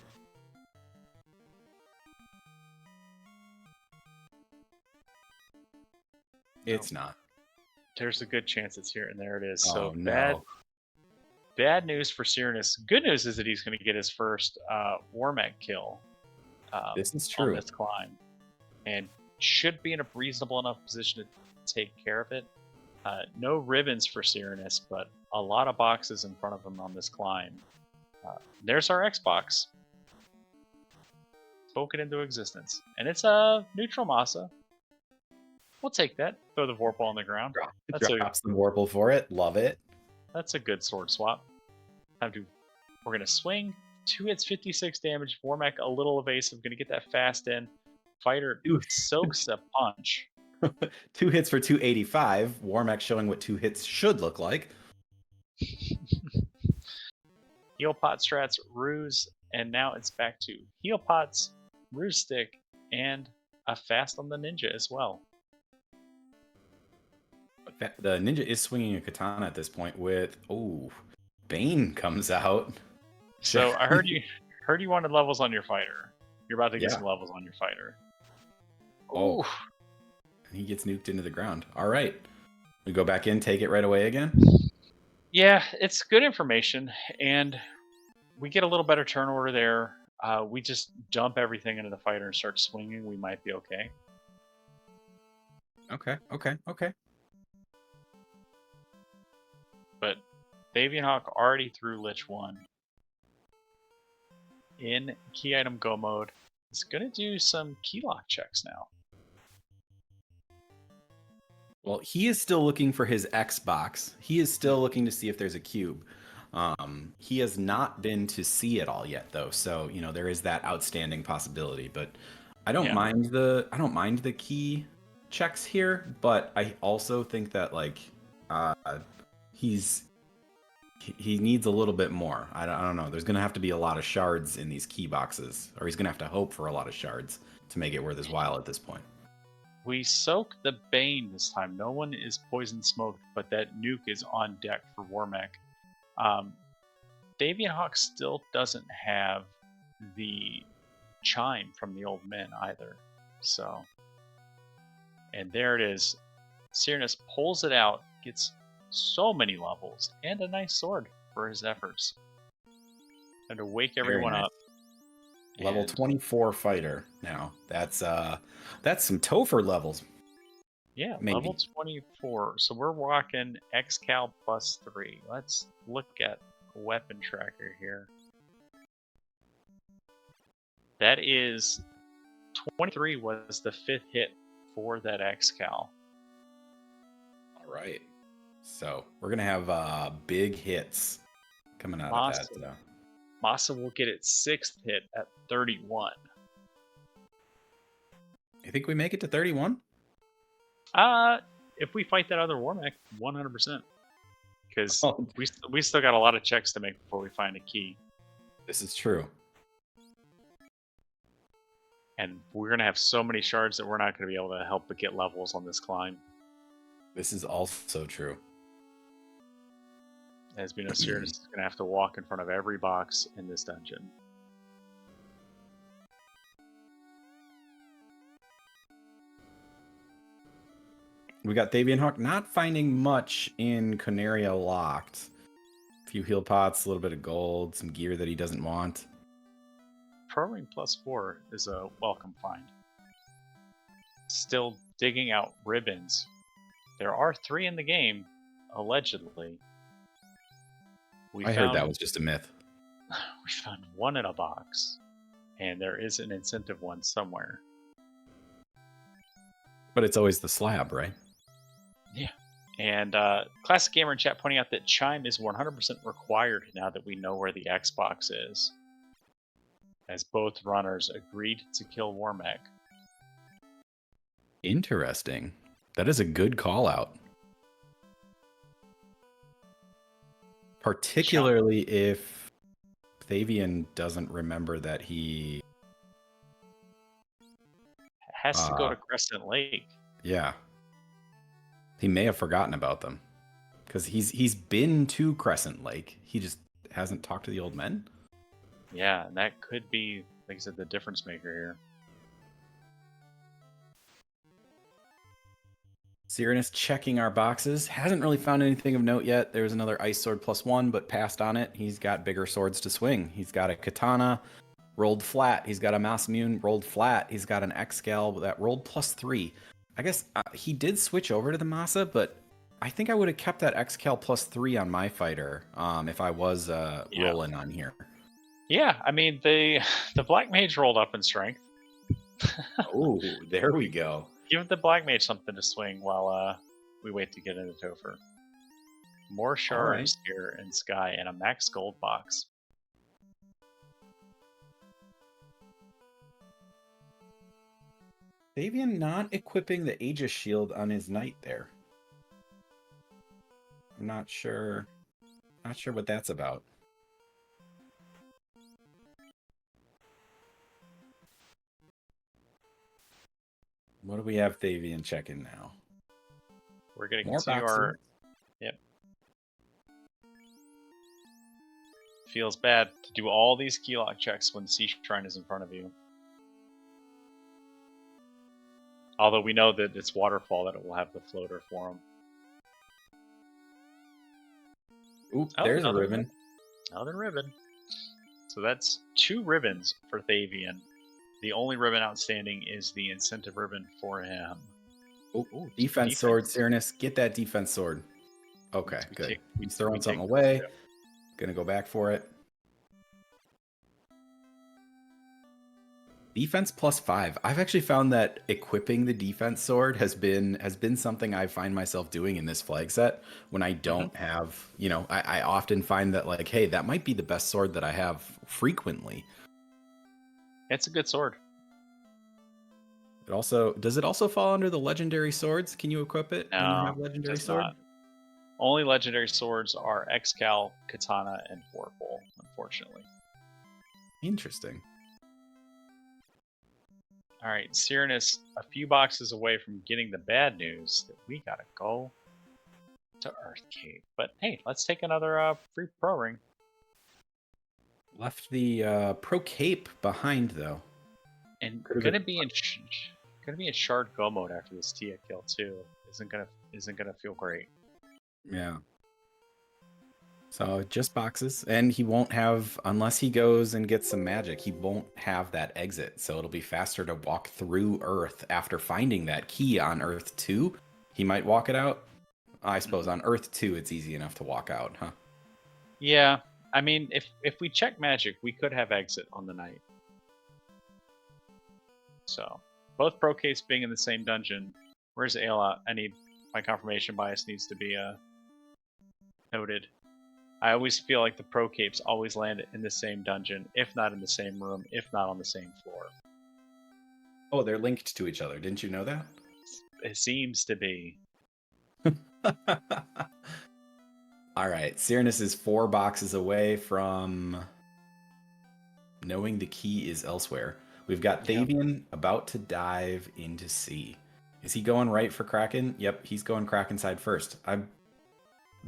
It's not. There's a good chance it's here, and there it is. Oh, So no. bad news for Syraniss. Good news is that he's going to get his first war mech kill. This is on true. this climb, and should be in a reasonable enough position to take care of it. No ribbons for Syraniss, but a lot of boxes in front of him on this climb. There's our Xbox. Spoken into existence. And it's a neutral Masa. We'll take that. Throw the Vorpal on the ground. Drops the Vorpal for it. Love it. That's a good sword swap. We're going to swing. 2 hits, 56 damage. Vormec a little evasive. Going to get that fast in. Fighter soaks a punch. 2 hits for 285. Warmack showing what 2 hits should look like. Heal pot strats, ruse, and now it's back to heal pots, ruse stick, and a fast on the ninja as well. The ninja is swinging a katana at this point with Bane comes out. So I heard you wanted levels on your fighter. You're about to get some levels on your fighter. Oh, he gets nuked into the ground. All right, we go back in, take it right away again. Yeah, it's good information, and we get a little better turn order there. We just dump everything into the fighter and start swinging. We might be okay. Okay. But ThavionHawk already threw Lich 1. In key item go mode, it's going to do some key lock checks now. Well, he is still looking for his Xbox. He is still looking to see if there's a cube. He has not been to see it all yet, though. So there is that outstanding possibility. But I don't mind the key checks here. But I also think that he needs a little bit more. I don't know. There's gonna have to be a lot of shards in these key boxes, or he's gonna have to hope for a lot of shards to make it worth his while at this point. We soak the Bane this time. No one is poison smoked, but that nuke is on deck for Warmech. ThavionHawk still doesn't have the chime from the old men either. So, and there it is. Syraniss pulls it out, gets so many levels, and a nice sword for his efforts. And to wake everyone up. Level 24 fighter now. That's some Topher levels. Yeah, maybe. Level 24. So we're walking XCal +3. Let's look at weapon tracker here. That is 23 was the 5th hit for that XCal. All right. So we're gonna have big hits coming out of that. Masa will get its 6th hit at 31. You think we make it to 31? If we fight that other Warmech, 100%. Because we still got a lot of checks to make before we find a key. This is true. And we're going to have so many shards that we're not going to be able to help but get levels on this climb. This is also true. As we know, Syraniss is going to have to walk in front of every box in this dungeon. We got ThavionHawk not finding much in Canaria locked. A few heal pots, a little bit of gold, some gear that he doesn't want. Pro Ring +4 is a welcome find. Still digging out ribbons. There are 3 in the game, allegedly. I heard that was just a myth. We found 1 in a box, and there is an incentive one somewhere. But it's always the slab, right? Yeah. And Classic Gamer in chat pointing out that Chime is 100% required now that we know where the Xbox is. As both runners agreed to kill Warmech. Interesting. That is a good call out. Particularly if Thavion doesn't remember that he has to go to Crescent Lake. Yeah. He may have forgotten about them. Because he's been to Crescent Lake. He just hasn't talked to the old men. Yeah, and that could be, like I said, the difference maker here. Syraniss checking our boxes. Hasn't really found anything of note yet. There's another Ice Sword +1, but passed on it. He's got bigger swords to swing. He's got a Katana rolled flat. He's got a Masamune rolled flat. He's got an Xcal that rolled +3. I guess he did switch over to the Masa, but I think I would have kept that Xcal +3 on my fighter if I was rolling on here. Yeah, I mean the black mage rolled up in strength. Oh, there we go. Give the black mage something to swing while we wait to get into Topher. More All right. shards here in Sky and a max gold box. Thavion not equipping the Aegis shield on his knight there. I'm not sure. Not sure what that's about. What do we have Thavion checking now? We're gonna More continue boxes. our. Yep. Feels bad to do all these keylock checks when Sea Shrine is in front of you. Although we know that it's Waterfall that it will have the floater for him. Oop, there's a another ribbon. Another ribbon. So that's 2 ribbons for Thavion. The only ribbon outstanding is the incentive ribbon for him. Ooh, defense sword, Syraniss. Get that defense sword. Okay, good. He's throwing something away. Gonna go back for it. Defense +5. I've actually found that equipping the defense sword has been something I find myself doing in this flag set when I don't have, you know, I often find that like, hey, that might be the best sword that I have frequently. It's a good sword. Does it also fall under the legendary swords? Can you equip it when you have legendary sword? Not. Only legendary swords are Excal, Katana, and Vorpal, unfortunately. Interesting. All right, Syraniss, a few boxes away from getting the bad news that we gotta go to Earth Cape. But hey, let's take another free pro ring. Left the pro cape behind though, and gonna be in Shard Go mode after this Tia kill too. Isn't gonna feel great. Yeah. So just boxes, and he won't have, unless he goes and gets some magic, he won't have that exit. So it'll be faster to walk through Earth after finding that key on Earth 2. He might walk it out. I suppose on Earth 2, it's easy enough to walk out, huh? Yeah, I mean, if we check magic, we could have exit on the night. So both pro capes being in the same dungeon. Where's Ayla? My confirmation bias needs to be noted. I always feel like the pro capes always land in the same dungeon, if not in the same room, if not on the same floor. Oh, they're linked to each other. Didn't you know that? It seems to be. All right, Syraniss is 4 boxes away from knowing the key is elsewhere. We've got Thavion about to dive into sea. Is he going right for Kraken? Yep, he's going Kraken side first.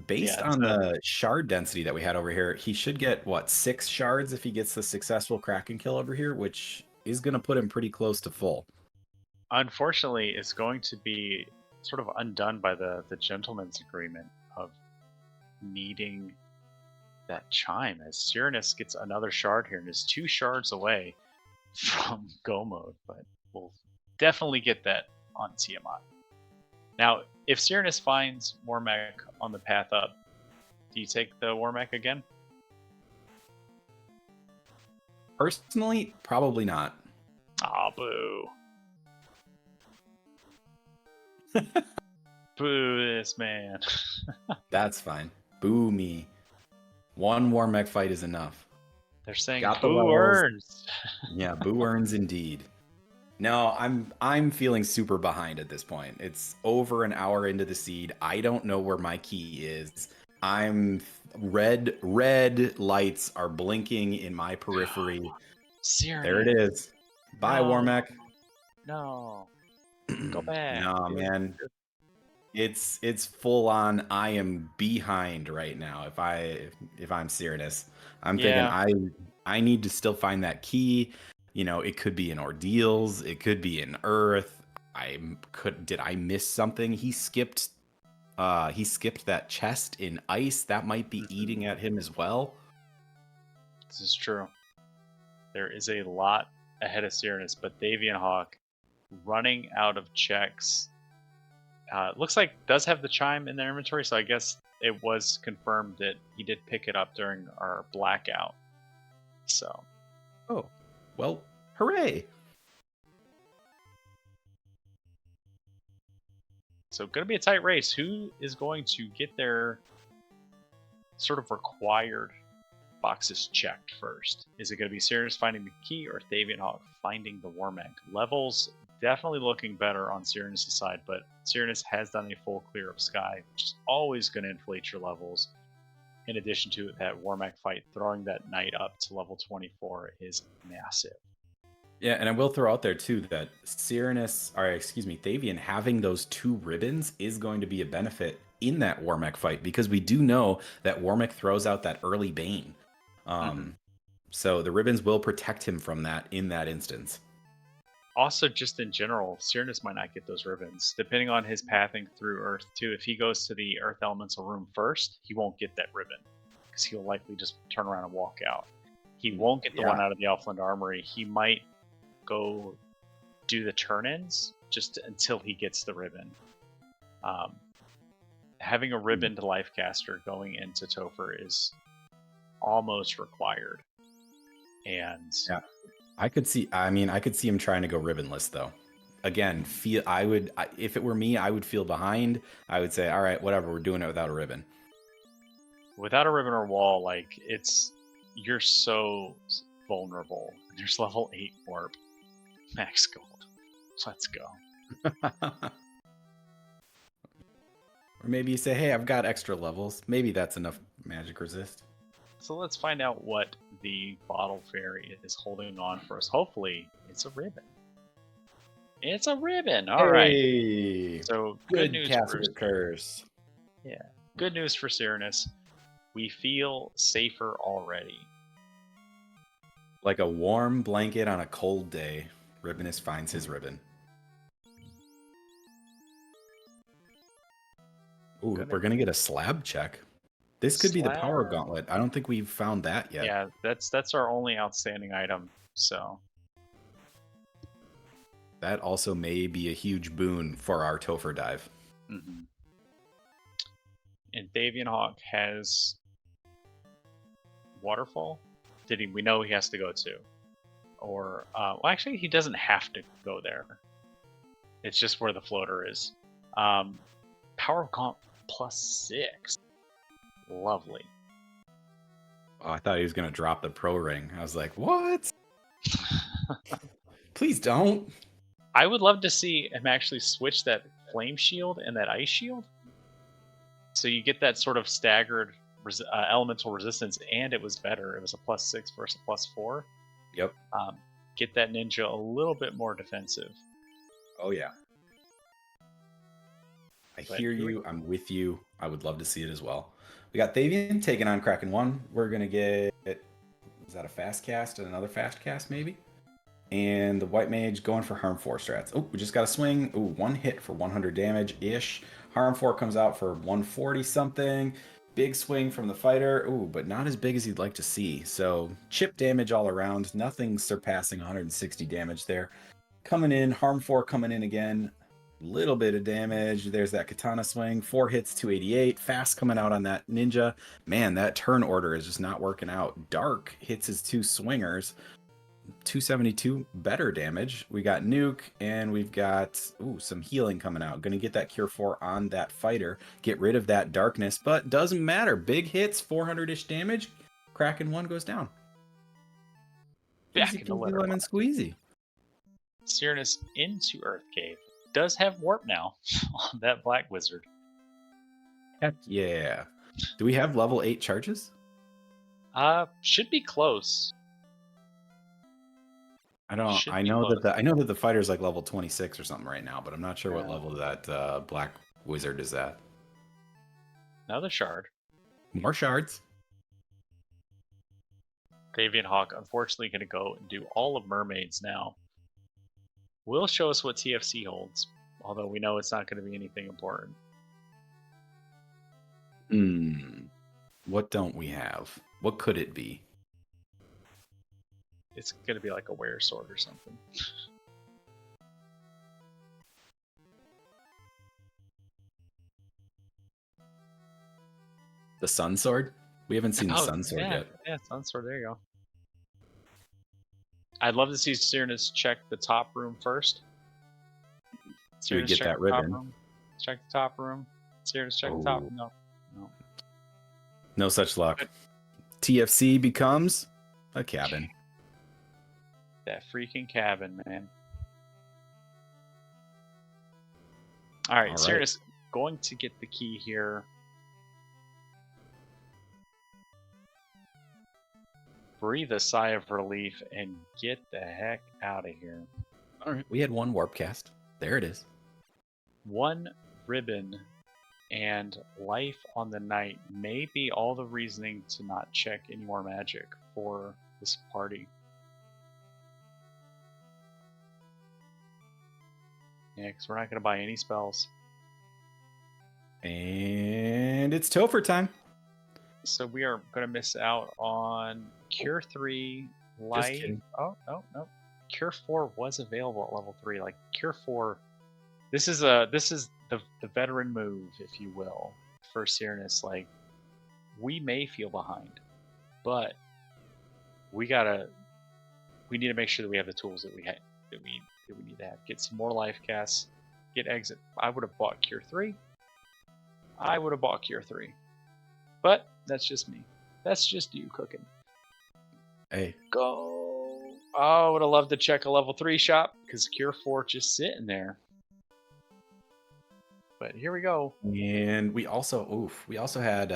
Based on the shard density that we had over here, he should get, what, 6 shards if he gets the successful Kraken kill over here, which is going to put him pretty close to full. Unfortunately, it's going to be sort of undone by the gentleman's agreement of needing that chime, as Syraniss gets another shard here and is 2 shards away from Go mode, but we'll definitely get that on Tiamat. Now, if Syraniss finds Warmech on the path up, do you take the Warmech again? Personally, probably not. Aw, boo. Boo this man. That's fine. Boo me. 1 Warmech fight is enough. They're saying Got boo earns. Yeah, boo earns indeed. No, I'm feeling super behind at this point. It's over an hour into the seed. I don't know where my key is. I'm red lights are blinking in my periphery. Syraniss. There it is. Bye, Warmech. No. Go back. No, man. It's full on. I am behind right now. If I'm Syraniss, I'm thinking I need to still find that key. You know, it could be in Ordeals, it could be in Earth. Did I miss something? He skipped that chest in Ice. That might be eating at him as well. This is true. There is a lot ahead of Syraniss, but ThavionHawk running out of checks. Looks like does have the chime in their inventory, so I guess it was confirmed that he did pick it up during our blackout. So, Oh, well, hooray! going to be a tight race. Who is going to get their sort of required boxes checked first? Is it going to be Syraniss finding the key or ThavionHawk finding the Warmech? Levels definitely looking better on Syraniss' side, but Syraniss has done a full clear of Sky, which is always going to inflate your levels. In addition to that Warmech fight, throwing that knight up to level 24 is massive. Yeah, and I will throw out there too that Thavion having those 2 ribbons is going to be a benefit in that Warmech fight, because we do know that Warmech throws out that early Bane. So the ribbons will protect him from that in that instance. Also, just in general, Syraniss might not get those ribbons, depending on his pathing through Earth too. If he goes to the Earth Elemental room first, he won't get that ribbon, because he'll likely just turn around and walk out. He won't get the one out of the Elfland Armory. He might go do the turn-ins just until he gets the ribbon. Having a ribbon to Lifecaster going into Topher is almost required. And yeah, I could see him trying to go ribbonless though. Again, if it were me, I would feel behind. I would say, all right, whatever, we're doing it without a ribbon. Without a ribbon or wall, you're so vulnerable. There's level 8 warp, max gold. Let's go. Or maybe you say, hey, I've got extra levels. Maybe that's enough magic resist. So let's find out what the Bottle Fairy is holding on for us. Hopefully, it's a ribbon. It's a ribbon! Alright. So, good news for curse. Yeah. Good news for Syraniss. We feel safer already. Like a warm blanket on a cold day, Ribbonist finds his ribbon. Ooh, we're going to get a slab check. This could be the power gauntlet. I don't think we've found that yet. Yeah, that's our only outstanding item, so. That also may be a huge boon for our Topher dive. And ThavionHawk has Waterfall. We know he has to go to? Or, well, actually, he doesn't have to go there. It's just where the floater is. Power Gaunt +6. Lovely. Oh, I thought he was going to drop the pro ring. I was like, what? Please don't. I would love to see him actually switch that flame shield and that ice shield. So you get that sort of staggered elemental resistance, and it was better. It was a +6 versus a +4. Yep. Get that ninja a little bit more defensive. Oh, yeah. I hear you. I'm with you. I would love to see it as well. We got Thavion taking on Kraken 1. We're going to get... Is that a fast cast and another fast cast, maybe? And the White Mage going for Harm 4 strats. Oh, we just got a swing. Ooh, 1 hit for 100 damage-ish. Harm 4 comes out for 140-something. Big swing from the fighter. Ooh, but not as big as you'd like to see. So, chip damage all around. Nothing surpassing 160 damage there. Coming in, Harm 4 coming in again. Little bit of damage. There's that katana swing. 4 hits, 288. Fast coming out on that ninja. Man, that turn order is just not working out. Dark hits his 2 swingers. 272 better damage. We got nuke, and we've got some healing coming out. Gonna get that cure 4 on that fighter. Get rid of that darkness, but doesn't matter. Big hits, 400-ish damage. Kraken 1 goes down. Back Easy in the peasy lemon squeezy. Syraniss into Earth Cave. Does have warp now on that Black Wizard. Heck yeah. Do we have level 8 charges? Should be close. I know that the fighter's like level 26 or something right now, but I'm not sure what level that Black Wizard is at. Another shard. More shards. ThavionHawk, unfortunately, going to go and do all of Mermaids now. Will show us what TFC holds, although we know it's not going to be anything important. What don't we have? What could it be? It's going to be like a Were Sword or something. The Sun Sword? We haven't seen the Sun Sword yet. Yeah, Sun Sword, there you go. I'd love to see Syraniss check the top room first. Do we Syraniss get check that the top ribbon? room. Check the top room. Syraniss check the top. Oh. No. No. No such luck. TFC becomes a cabin. That freaking cabin, man. All right, Syraniss going to get the key here. Breathe a sigh of relief and get the heck out of here. All right. We had one warp cast. There it is. One ribbon and life on the night may be all the reasoning to not check any more magic for this party. Yeah, because we're not going to buy any spells. And it's Topher time. So we are going to miss out on Cure 3, Life. Oh, no. Cure 4 was available at level 3. Like, Cure 4... This is the veteran move, if you will, for Syraniss. Like, we may feel behind, but we need to make sure that we have the tools that we need to have. Get some more life casts, get exit. I would have bought Cure 3. But that's just me. That's just you cooking. Hey. Go. Oh, I would have loved to check a level 3 shop because Cure 4 just sitting there. But here we go. And we also had,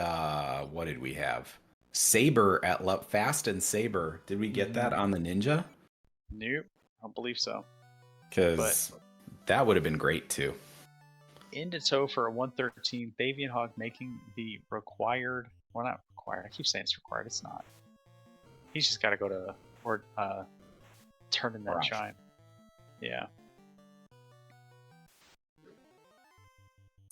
what did we have? Saber at Fast and Saber. Did we get that on the Ninja? Nope, I don't believe so. Because that would have been great too. Into Topher at 113. ThavionHawk making the required. Well, not required. I keep saying it's required. It's not. He's just got to go to turn in that Mirage. chime. Yeah.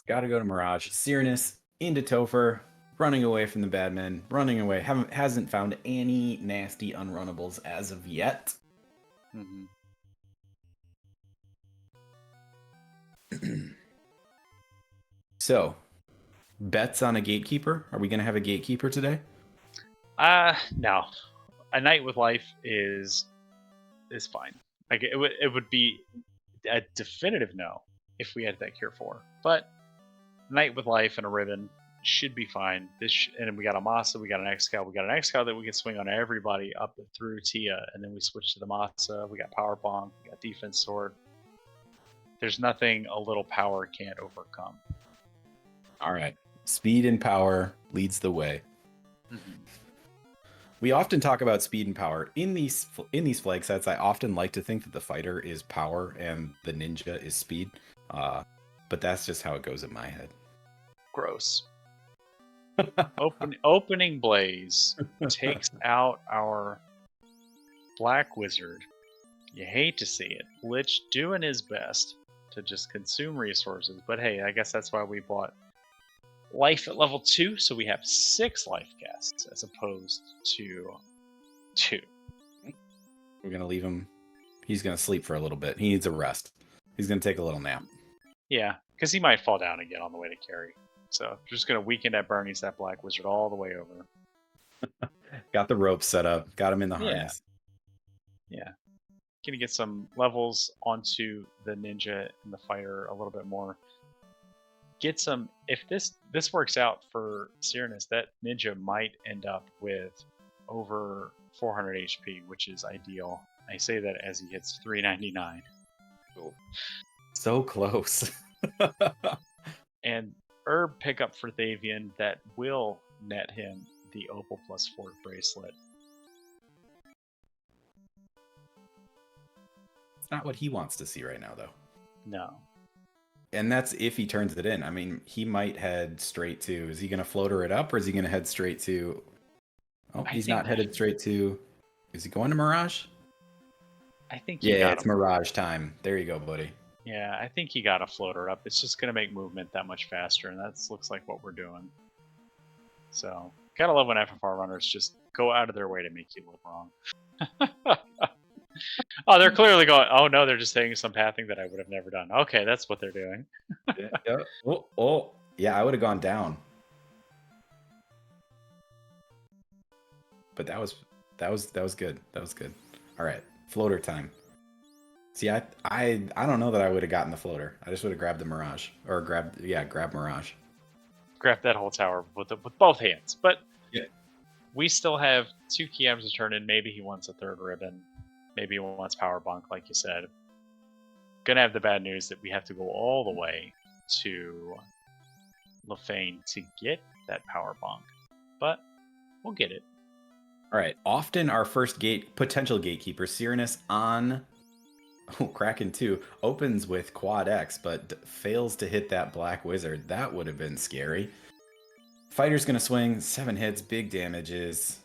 Got to go to Mirage. Syraniss into Topher, running away from the bad men, running away. Hasn't found any nasty unrunnables as of yet. Mm-hmm. So, bets on a gatekeeper? Are we going to have a gatekeeper today? No. A Night with Life is fine. Like it would be a definitive no if we had that Cure 4. But Night with Life and a ribbon should be fine. And we got a Masa, we got an Excal, we got an Excal that we can swing on everybody up through Tia, and then we switch to the Masa. We got Power Bomb, we got Defense Sword. There's nothing a little power can't overcome. All right. Speed and power leads the way. Mm-hmm. We often talk about speed and power. In these flag sets, I often like to think that the fighter is power and the ninja is speed. But that's just how it goes in my head. Gross. Opening Blaze takes out our Black Wizard. You hate to see it. Lich doing his best to just consume resources. But hey, I guess that's why we bought life at level 2, so we have 6 life casts as opposed to 2. We're going to leave him. He's going to sleep for a little bit. He needs a rest. He's going to take a little nap. Yeah, because he might fall down again on the way to carry. So we're just going to weaken at Bernie's that Black Wizard all the way over. Got the rope set up. Got him in the harness. Yeah. Going to get some levels onto the ninja and the fighter a little bit more. Get some. If this works out for Syraniss, that ninja might end up with over 400 HP, which is ideal. I say that as he hits 399. So close. And herb pickup for Thavion that will net him the Opal plus 4 bracelet. It's not what he wants to see right now, though. No. And that's if he turns it in. I mean, he might head straight to... Is he going to floater it up, or is he going to head straight to... Oh, he's not headed straight to... Is he going to Mirage? I think it's Mirage time. There you go, buddy. Yeah, I think he got to floater up. It's just going to make movement that much faster, and that looks like what we're doing. So, gotta love when FFR runners just go out of their way to make you look wrong. Oh, they're clearly going, oh no, they're just taking some pathing that I would have never done. Okay, that's what they're doing. Yeah. Yeah, I would have gone down. But that was good. That was good. All right. Floater time. See, I don't know that I would have gotten the floater. I just would have grabbed the Mirage. Or grab Mirage. Grab that whole tower with both hands. But Yeah. we still have 2 KMs to turn in. Maybe he wants a 3rd ribbon. Maybe he wants power bunk, like you said. Gonna have the bad news that we have to go all the way to Lefane to get that power bunk. But we'll get it. All right. Often our first potential gatekeeper, Syraniss on Kraken 2, opens with quad X, but fails to hit that black wizard. That would have been scary. Fighter's going to swing, 7 hits, big damages.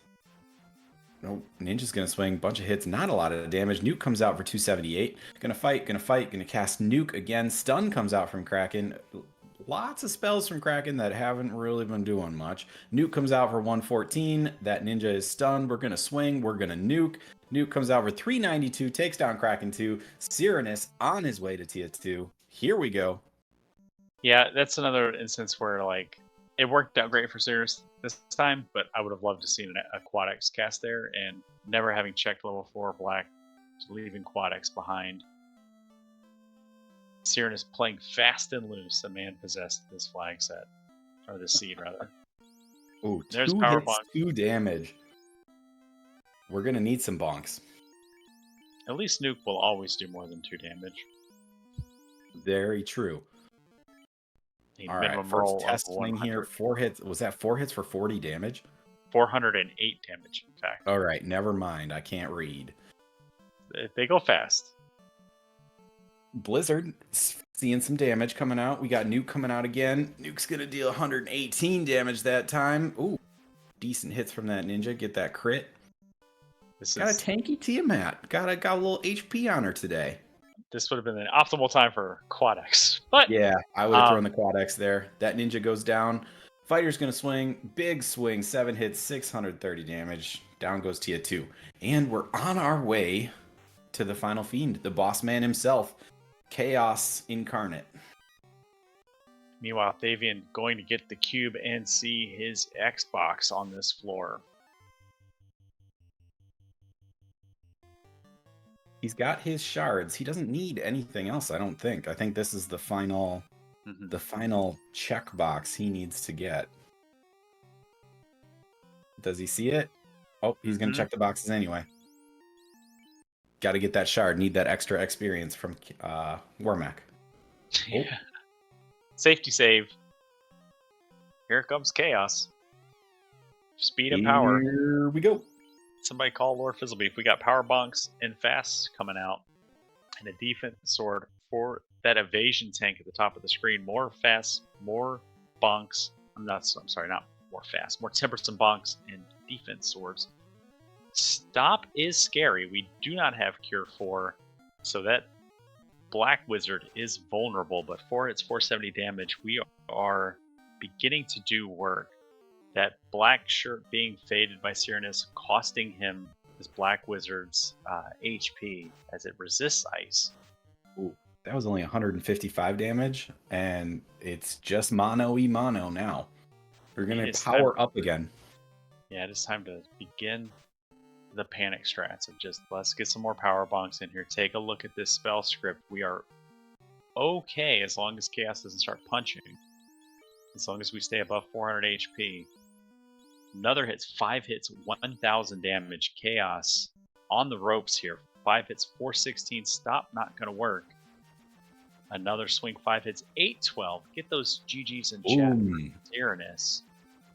Nope. Ninja's going to swing, bunch of hits, not a lot of damage. Nuke comes out for 278. Gonna fight, gonna cast Nuke again. Stun comes out from Kraken. Lots of spells from Kraken that haven't really been doing much. Nuke comes out for 114. That Ninja is stunned. We're going to swing. We're going to nuke. Nuke comes out for 392. Takes down Kraken 2. Syraniss on his way to tier 2. Here we go. Yeah, that's another instance where, like, it worked out great for Syraniss this time, but I would have loved to see a Quad X cast there, and never having checked level 4 black, leaving Quad X behind. Syraniss playing fast and loose. The man possessed this flag set, or this seed rather. Ooh, there's 2 power hits, bonk. 2 damage. We're gonna need some bonks. At least Nuke will always do more than 2 damage. Very true. All right, first test swing here. 4 hits. Was that 4 hits for 40 damage? 408 damage, in fact. All right, never mind. I can't read. They go fast. Blizzard seeing some damage coming out. We got Nuke coming out again. Nuke's gonna deal 118 damage that time. Ooh, decent hits from that ninja. Get that crit. Got a tanky Tiamat. Got a little HP on her today. This would have been an optimal time for Quad X, but yeah, I would have thrown the Quad X there. That ninja goes down. Fighter's gonna swing. Big swing. 7 hits, 630 damage. Down goes Tia 2, and we're on our way to the final fiend, the boss man himself. Chaos incarnate. Meanwhile, Thavion going to get the cube and see his Xbox on this floor. He's got his shards. He doesn't need anything else, I don't think. I think this is the final the final checkbox he needs to get. Does he see it? Oh, he's going to check the boxes anyway. Got to get that shard. Need that extra experience from Wormack. Yeah. Oh. Safety save. Here comes Chaos. Speed and power. Here we go. Somebody call Lord Fizzlebeef. We got power bunks and fasts coming out. And a defense sword for that evasion tank at the top of the screen. More fasts, more bunks. I'm sorry, not more fast. More tempersome bunks and defense swords. Stop is scary. We do not have Cure 4, so that Black Wizard is vulnerable, but for its 470 damage, we are beginning to do work. That black shirt being faded by Syraniss, costing him his Black Wizard's HP as it resists ice. Ooh, that was only 155 damage, and it's just mono-y-mono now. We're going to power up again. Yeah, it is time to begin the panic strats of just let's get some more power bonks in here. Take a look at this spell script. We are okay as long as Chaos doesn't start punching. As long as we stay above 400 HP. Another hits, 5 hits, 1000 damage. Chaos on the ropes here. 5 hits, 416. Stop, not going to work. Another swing, 5 hits, 812. Get those GGs in chat. Syraniss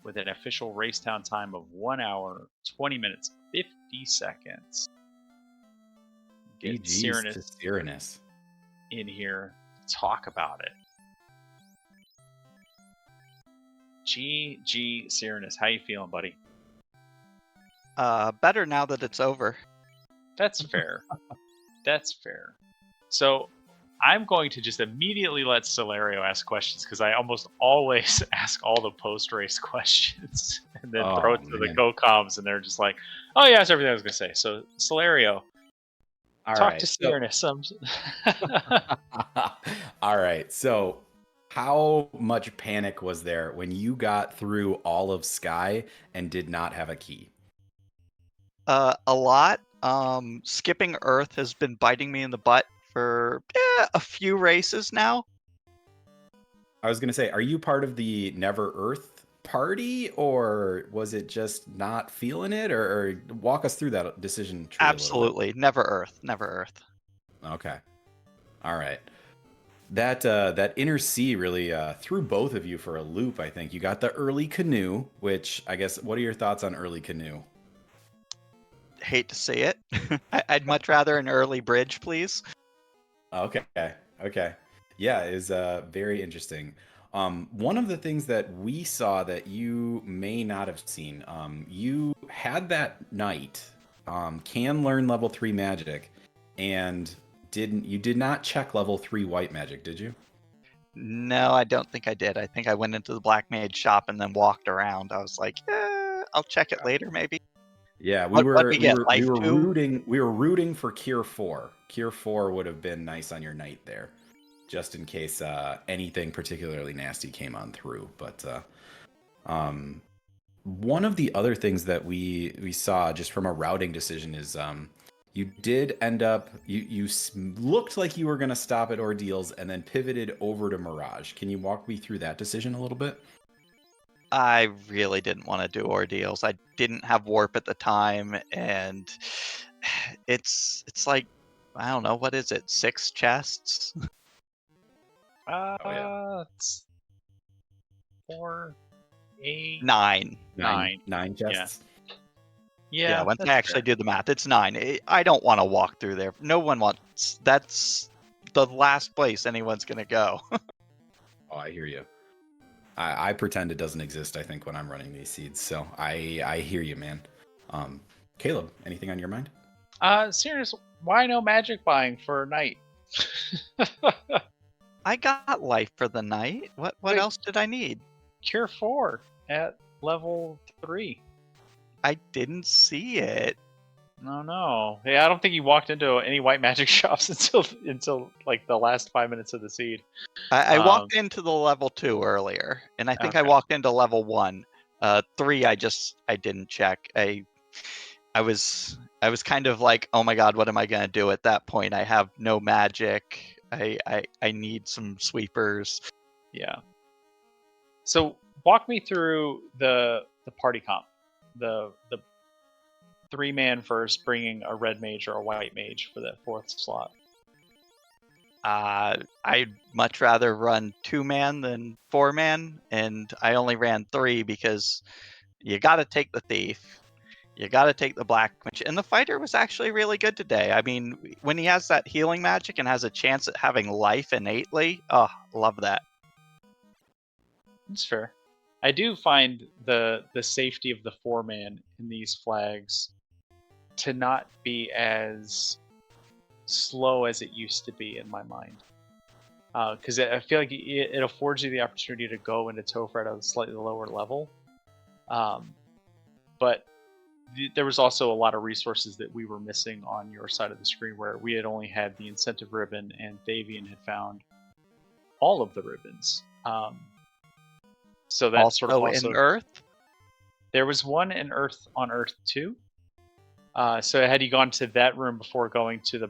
with an official Racetown time of 1 hour, 20 minutes, 50 seconds. Get Syraniss in here to talk about it. GG Syraniss, how you feeling, buddy? Better now that it's over. That's fair. That's fair. So I'm going to just immediately let Celerio ask questions because I almost always ask all the post-race questions and then throw it to the go-coms and they're just like, oh yeah, that's everything I was going to say. So Celerio, talk to Syraniss. All right, so how much panic was there when you got through all of Sky and did not have a key? A lot. Skipping Earth has been biting me in the butt for a few races now. I was gonna say, are you part of the Never Earth party, or was it just not feeling it, or walk us through that decision tree a little Absolutely, never Earth, never Earth. bit? Okay, all right. That inner sea really threw both of you for a loop. I think you got the early canoe, which I guess. What are your thoughts on early canoe? Hate to see it. I'd much rather an early bridge, please. Okay, okay, yeah, is very interesting. One of the things that we saw that you may not have seen, you had that knight, can learn level 3 magic, and you did not check level 3 white magic, did you? No, I don't think I did. I think I went into the Black Mage shop and then walked around. I was like, I'll check it later, maybe. Yeah, What we get, life two? we were rooting for Cure 4. Cure 4 would have been nice on your knight there, just in case anything particularly nasty came on through. But um, one of the other things that we saw just from a routing decision is you did end up you looked like you were going to stop at Ordeals and then pivoted over to Mirage. Can you walk me through that decision a little bit? I really didn't want to do Ordeals. I didn't have Warp at the time, and it's like, I don't know, what is it? 6 chests? Oh yeah, It's 4, 8, 9. 9. Nine Yeah. chests. Yeah, once I that's actually fair. do the math, it's 9. I don't want to walk through there. No one wants. That's the last place anyone's gonna go. Oh, I hear you. I pretend it doesn't exist, I think, when I'm running these seeds. So I hear you, man. Caleb, anything on your mind? Syraniss, why no magic buying for a knight? I got life for the night. What Wait. else did I need? Cure 4 at level 3. I didn't see it. No. Yeah, I don't think you walked into any white magic shops until like the last 5 minutes of the seed. I walked into the level 2 earlier, and I think I Okay. walked into level 1. 3, I didn't check. I was kind of like, oh my god, what am I gonna do at that point? I have no magic. I need some sweepers. Yeah. So walk me through the party comp. The 3-man first, bringing a red mage or a white mage for that 4th slot. I'd much rather run 2-man than 4-man, and I only ran 3 because you got to take the thief, you got to take the black mage, and the fighter was actually really good today. I mean, when he has that healing magic and has a chance at having life innately, oh, love that. That's fair. I do find the safety of the 4-man in these flags to not be as slow as it used to be in my mind. Because I feel like it affords you the opportunity to go into Topher at a slightly lower level. But there was also a lot of resources that we were missing on your side of the screen, where we had only had the incentive ribbon and Thavion had found all of the ribbons. So that's sort of also in Earth. There was one in Earth on Earth 2. So had you gone to that room before going to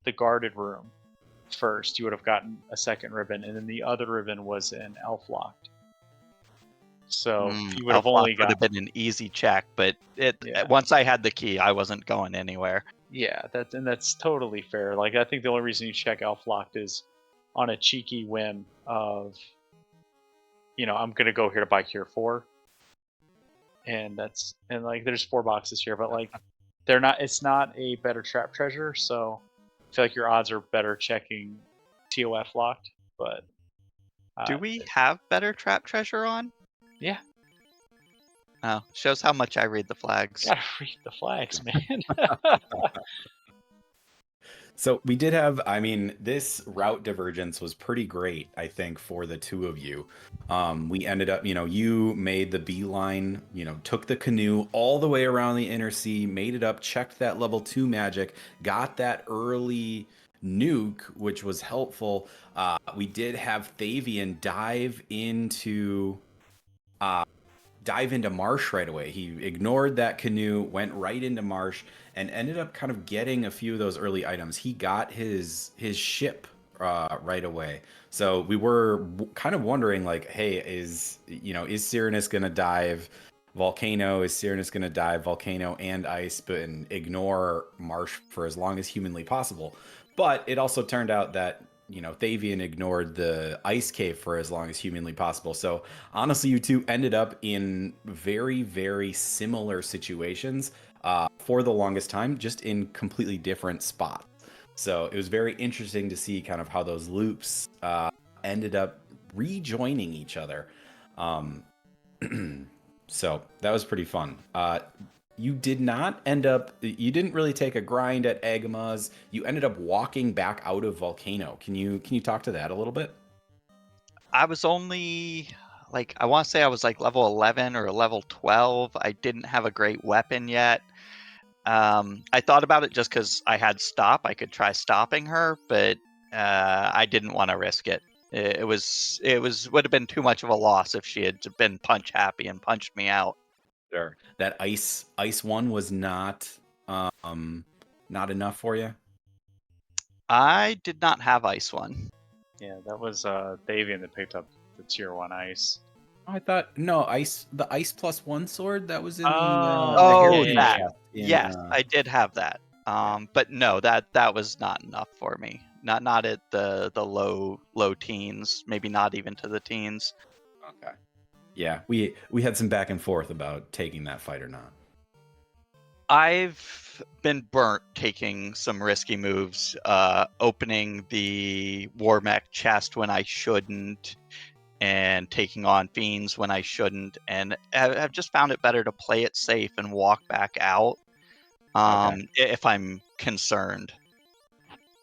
the guarded room first, you would have gotten a second ribbon, and then the other ribbon was in Elf Locked. So you would have only got. Would have been an easy check, but once I had the key, I wasn't going anywhere. Yeah, that's totally fair. Like, I think the only reason you check Elf Locked is on a cheeky whim of, I'm gonna go here to buy Cure 4. And like there's 4 boxes here, but like it's not a better trap treasure, so I feel like your odds are better checking TOF locked. But do we have better trap treasure on? Yeah. Oh, shows how much I read the flags. Gotta read the flags, man. So we did have, this route divergence was pretty great, I think, for the two of you. We ended up, you made the beeline, took the canoe all the way around the inner sea, made it up, checked that level 2 magic, got that early nuke, which was helpful. We did have Thavion dive into dive into marsh right away. He ignored that canoe, went right into marsh, and ended up kind of getting a few of those early items. He got his ship right away. So we were kind of wondering, like, hey, is Syraniss gonna dive volcano? Is Syraniss gonna dive volcano and ice, but and ignore marsh for as long as humanly possible? But it also turned out that Thavion ignored the ice cave for as long as humanly possible. So honestly, you two ended up in very, very similar situations for the longest time, just in completely different spots. So it was very interesting to see kind of how those loops ended up rejoining each other. Um, so that was pretty fun. You didn't really take a grind at Agama's. You ended up walking back out of Volcano. Can you talk to that a little bit? I was only like, I want to say I was like level 11 or level 12. I didn't have a great weapon yet. I thought about it just because I had stop. I could try stopping her, but I didn't want to risk it. Would have been too much of a loss if she had been punch happy and punched me out. Sure. That ice one was not enough for you. I did not have ice one. Yeah, that was Thavion that picked up the tier 1 ice. I thought no the ice +1 sword that was in the Oh, Harrigan that. chest Yes, I did have that. But no, that was not enough for me. Not at the low teens, maybe not even to the teens. Okay. Yeah, we had some back and forth about taking that fight or not. I've been burnt taking some risky moves, opening the War Mech chest when I shouldn't, and taking on fiends when I shouldn't, and I've just found it better to play it safe and walk back out if I'm concerned.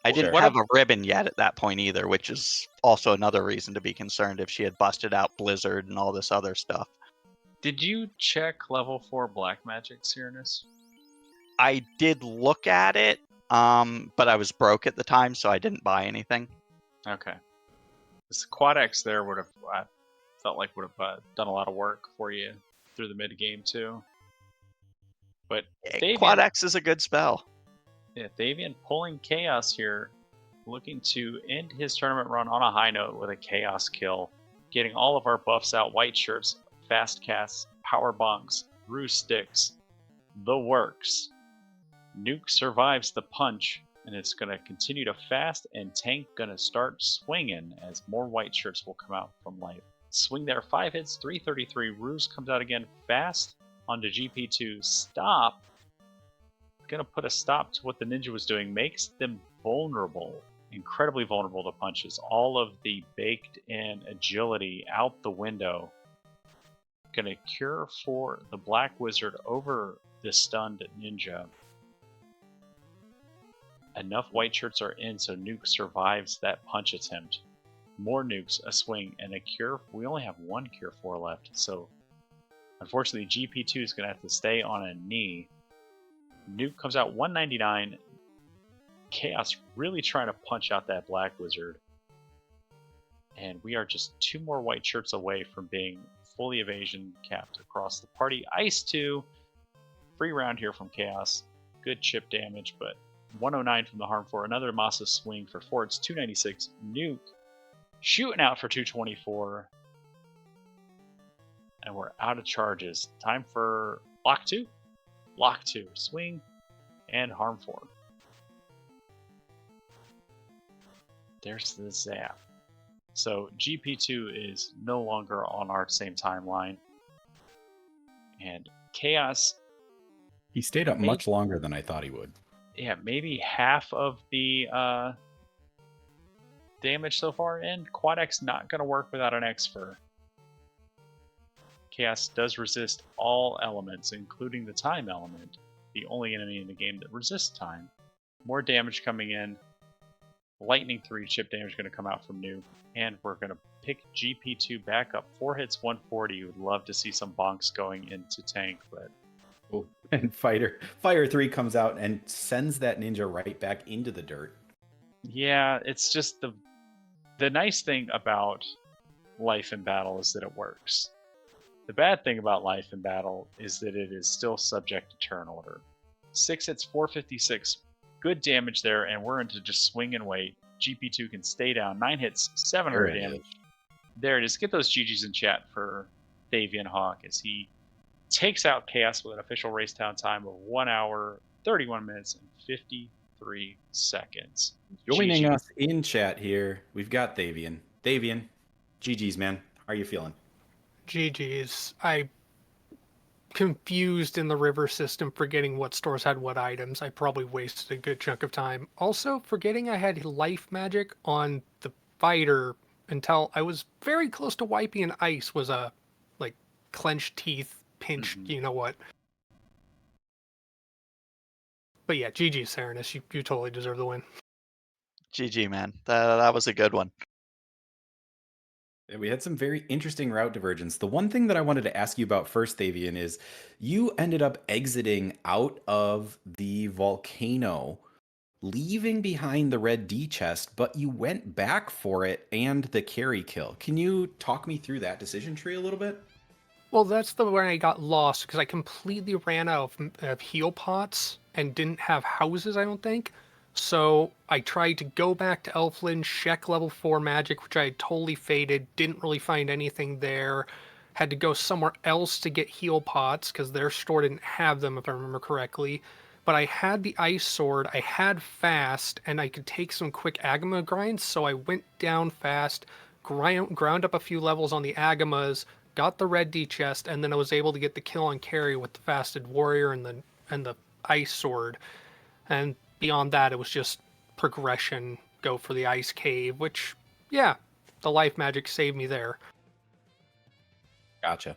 I didn't Sure. have a ribbon yet at that point either, which is also another reason to be concerned if she had busted out Blizzard and all this other stuff. Did you check level 4 black magic, Syraniss? I did look at it, but I was broke at the time, so I didn't buy anything. Okay. This Quad X there would have, I felt like would have done a lot of work for you through the mid game too. But Quad X is a good spell. Yeah, Thavion pulling Chaos here, looking to end his tournament run on a high note with a Chaos kill, getting all of our buffs out: white shirts, fast casts, power bonks, ruse sticks, the works. Nuke survives the punch, and it's going to continue to fast, and Tank going to start swinging as more white shirts will come out from life. Swing there, 5 hits, 333. Ruse comes out again fast onto GP2. Stop. Going to put a stop to what the ninja was doing. Makes them vulnerable, incredibly vulnerable to punches. All of the baked in agility out the window. Going to cure for the Black Wizard over the stunned ninja. Enough white shirts are in so Nuke survives that punch attempt. More nukes, a swing, and a cure. We only have 1 cure 4 left, so unfortunately GP2 is going to have to stay on a knee. Nuke comes out 199. Chaos really trying to punch out that Black Wizard. And we are just 2 more white shirts away from being fully evasion capped across the party. Ice 2. Free round here from Chaos. Good chip damage, but 109 from the Harm 4. Another Masa swing for 4. It's 296. Nuke shooting out for 224. And we're out of charges. Time for Lock 2. Lock 2. Swing and Harm 4. There's the zap. So GP2 is no longer on our same timeline. And Chaos... He stayed up much longer than I thought he would. Yeah, maybe half of the damage so far in. Quad X not going to work without an X-Fur. Chaos does resist all elements, including the time element. The only enemy in the game that resists time. More damage coming in. Lightning 3 chip damage going to come out from Nuke. And we're going to pick GP2 back up. 4 hits, 140. You would love to see some bonks going into Tank, but... Oh, and Fire 3 comes out and sends that ninja right back into the dirt. Yeah, it's just the nice thing about life in battle is that it works. The bad thing about life in battle is that it is still subject to turn order. 6 hits, 456. Good damage there, and we're into just swing and wait. GP2 can stay down. 9 hits, 700 There it damage. is. There it is. Get those GGs in chat for ThavionHawk as he takes out Chaos with an official race down time of 1 hour, 31 minutes, and 53 seconds. Joining GG. us in chat here, we've got Thavion. Thavion, GG's, man. How are you feeling? GG's. I confused in the river system, forgetting what stores had what items. I probably wasted a good chunk of time. Also, forgetting I had life magic on the fighter until I was very close to wiping an ice was a, like, clenched teeth, pinched, you know what. But yeah, GG, Syraniss. You totally deserve the win. GG, man. That was a good one. We had some very interesting route divergence. The one thing that I wanted to ask you about first, Thavion, is you ended up exiting out of the volcano, leaving behind the red D chest, but you went back for it and the carry kill. Can you talk me through that decision tree a little bit? Well, that's the where I got lost, because I completely ran out of heal pots and didn't have houses, I don't think. So I tried to go back to Elfland, check level 4 magic, which I had totally faded, didn't really find anything there. Had to go somewhere else to get heal pots, because their store didn't have them, if I remember correctly. But I had the ice sword, I had fast, and I could take some quick Agama grinds, so I went down fast, ground up a few levels on the Agamas, got the red D chest, and then I was able to get the kill on carry with the fasted warrior and the ice sword. And beyond that, it was just progression, go for the ice cave, which, yeah, the life magic saved me there. Gotcha.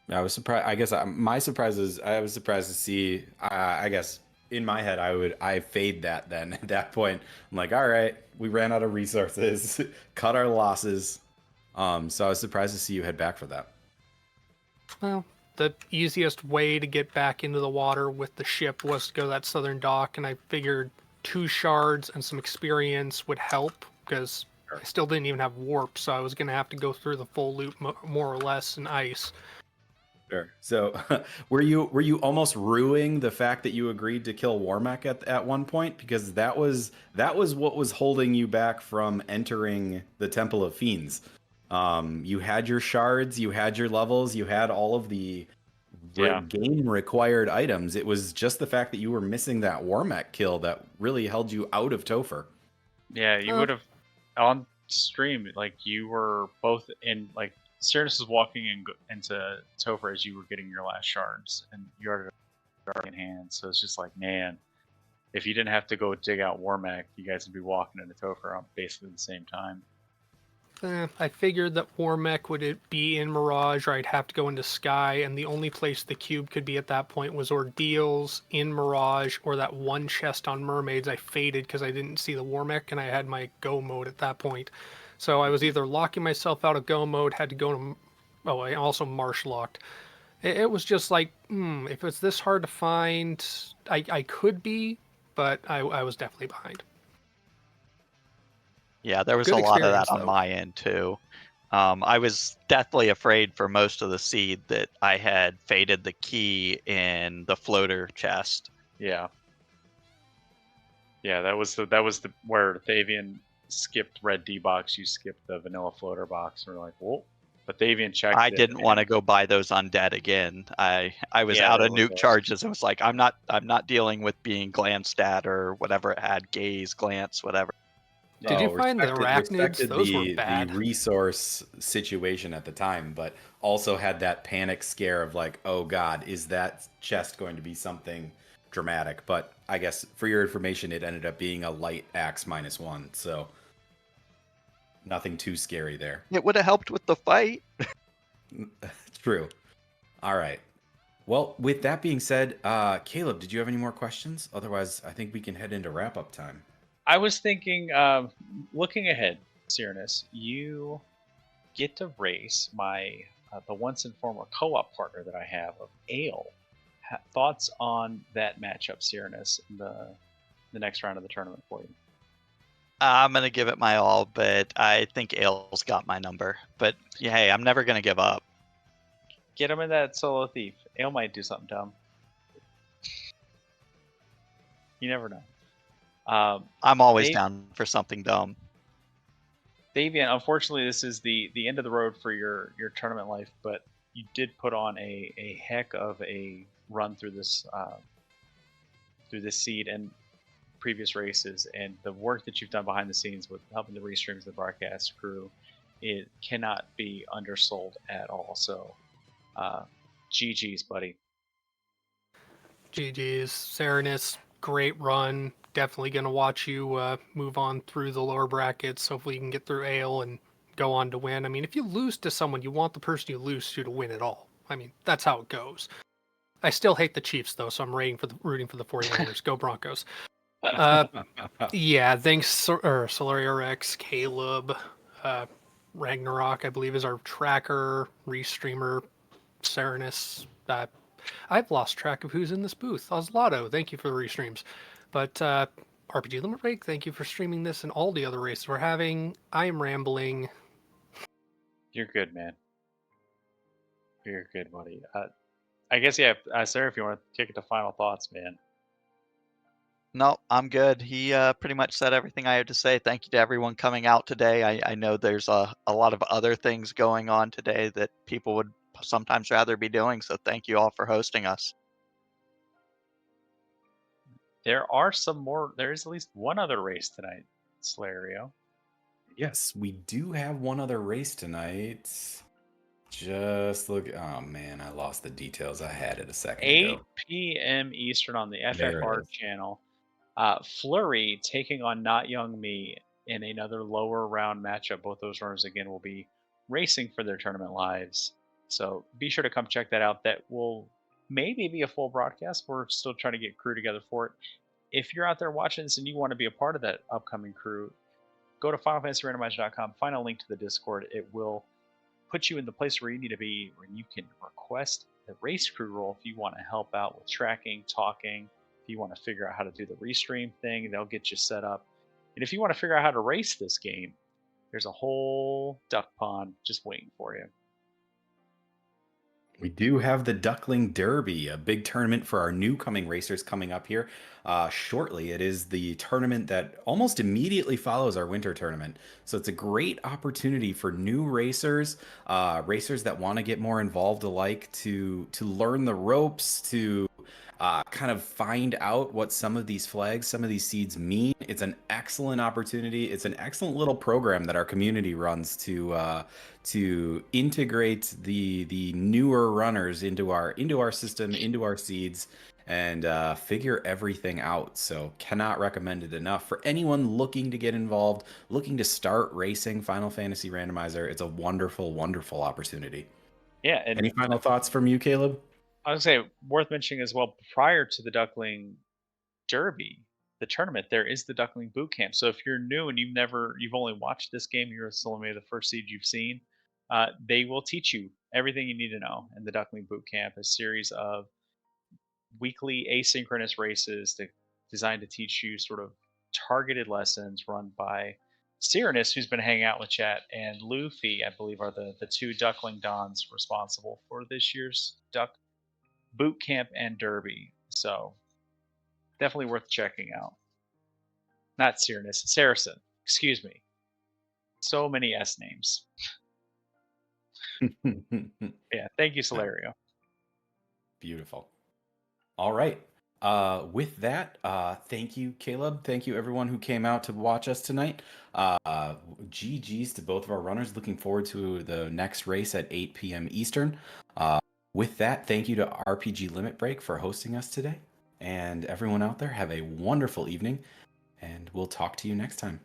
I was surprised. I guess my surprise is I was surprised to see. I guess in my head I fade that then at that point. I'm like, all right, we ran out of resources, cut our losses. So I was surprised to see you head back for that. Well, the easiest way to get back into the water with the ship was to go to that southern dock, and I figured 2 shards and some experience would help, because I still didn't even have warp, so I was going to have to go through the full loop more or less in ice. Sure. So were you almost ruining the fact that you agreed to kill Warmech at one point? Because that was what was holding you back from entering the Temple of Fiends. You had your shards, you had your levels, you had all of the game required items. It was just the fact that you were missing that Warmech kill that really held you out of Topher. Yeah, you would have on stream, like you were both in, like Syraniss was walking into Topher as you were getting your last shards, and you already had in hand. So it's just like, man, if you didn't have to go dig out Warmech, you guys would be walking into Topher on basically the same time. I figured that Warmech would be in Mirage, or I'd have to go into Sky, and the only place the cube could be at that point was Ordeals, in Mirage, or that one chest on Mermaids. I faded because I didn't see the Warmech, and I had my go mode at that point. So I was either locking myself out of go mode, had to go to... Oh, I also marsh locked. It was just like, if it's this hard to find, I could be, but I was definitely behind. Yeah, there was Good a lot of that experience, on though. my end too. I was deathly afraid for most of the seed that I had faded the key in the floater chest. Yeah. Yeah, that was the where Thavion skipped red D box, you skipped the vanilla floater box, and we're like, whoa. But Thavion checked I it, didn't want to go buy those undead again. I was Yeah, out that of was nuke charges. It was like I'm not dealing with being glanced at or whatever it had, gaze, glance, whatever. Did you find the arachnids? Respected Those were bad. the resource situation at the time, but also had that panic scare of like, oh god, is that chest going to be something dramatic? But I guess for your information, it ended up being a light axe -1, so nothing too scary there. It would have helped with the fight. True. All right. Well, with that being said, Caleb, did you have any more questions? Otherwise, I think we can head into wrap-up time. I was thinking, looking ahead, Syraniss, you get to race my the once and former co-op partner that I have of Ale. Thoughts on that matchup, Syraniss, in the next round of the tournament for you? I'm gonna give it my all, but I think Ale's got my number. But yeah, hey, I'm never gonna give up. Get him in that solo thief. Ale might do something dumb. You never know. I'm always Dave- down for something dumb. Thavion, unfortunately, this is the end of the road for your tournament life, but you did put on a heck of a run through this seed and previous races, and the work that you've done behind the scenes with helping the restreams, the broadcast crew, it cannot be undersold at all. So, GG's, buddy. GG's. Syraniss, great run. Definitely going to watch you move on through the lower brackets. Hopefully you can get through Ale and go on to win. I mean, if you lose to someone, you want the person you lose to win it all. I mean, that's how it goes. I still hate the Chiefs, though, so I'm rooting for the 49ers. Go Broncos. Yeah, thanks, Solario Rex, Caleb, Ragnarok, I believe, is our tracker, restreamer, Syraniss. I've lost track of who's in this booth. Oslotto, thank you for the restreams. But RPG Limit Break, thank you for streaming this and all the other races we're having. I am rambling. You're good, man. You're good, buddy. I guess, yeah, Sarah, if you want to kick it to final thoughts, man. No, I'm good. He pretty much said everything I had to say. Thank you to everyone coming out today. I know there's a lot of other things going on today that people would sometimes rather be doing, so thank you all for hosting us. There are some more. There is at least one other race tonight, Slario. Yes, we do have one other race tonight. Just look. Oh man, I lost the details. I had it a second 8 ago. p.m. Eastern on the There it FFR is. channel. Flurry taking on Not Young Me in another lower round matchup. Both those runners again will be racing for their tournament lives. So be sure to come check that out. That will maybe be a full broadcast. We're still trying to get crew together for it. If you're out there watching this and you want to be a part of that upcoming crew, go to FinalFantasyRandomizer.com, find a link to the Discord. It will put you in the place where you need to be, where you can request the race crew role if you want to help out with tracking, talking. If you want to figure out how to do the restream thing, they'll get you set up. And if you want to figure out how to race this game, there's a whole duck pond just waiting for you. We do have the Duckling Derby, a big tournament for our new coming racers coming up here shortly. It is the tournament that almost immediately follows our winter tournament. So it's a great opportunity for new racers, racers that want to get more involved alike to learn the ropes, to kind of find out what some of these flags, some of these seeds mean. It's an excellent opportunity. It's an excellent little program that our community runs to integrate the newer runners into our system, into our seeds, and figure everything out. So cannot recommend it enough for anyone looking to get involved, looking to start racing Final Fantasy Randomizer. It's a wonderful, wonderful opportunity. Yeah, and Any final thoughts from you, Caleb? I would say worth mentioning as well, prior to the Duckling Derby, the tournament, there is the Duckling Boot Camp. So if you're new and you've only watched this game, you're still maybe the first seed you've seen, they will teach you everything you need to know in the Duckling Boot Camp, a series of weekly asynchronous races designed to teach you sort of targeted lessons run by Syraniss, who's been hanging out with chat, and Luffy, I believe, are the two Duckling Dons responsible for this year's Duck Boot Camp and Derby. So definitely worth checking out. Not Syraniss, Saracen. Excuse me. So many S names. Yeah, thank you, Solario. Beautiful. All right. With that, thank you, Caleb. Thank you, everyone who came out to watch us tonight. GG's to both of our runners. Looking forward to the next race at 8 p.m. Eastern. With that, thank you to RPG Limit Break for hosting us today. And everyone out there, have a wonderful evening. And we'll talk to you next time.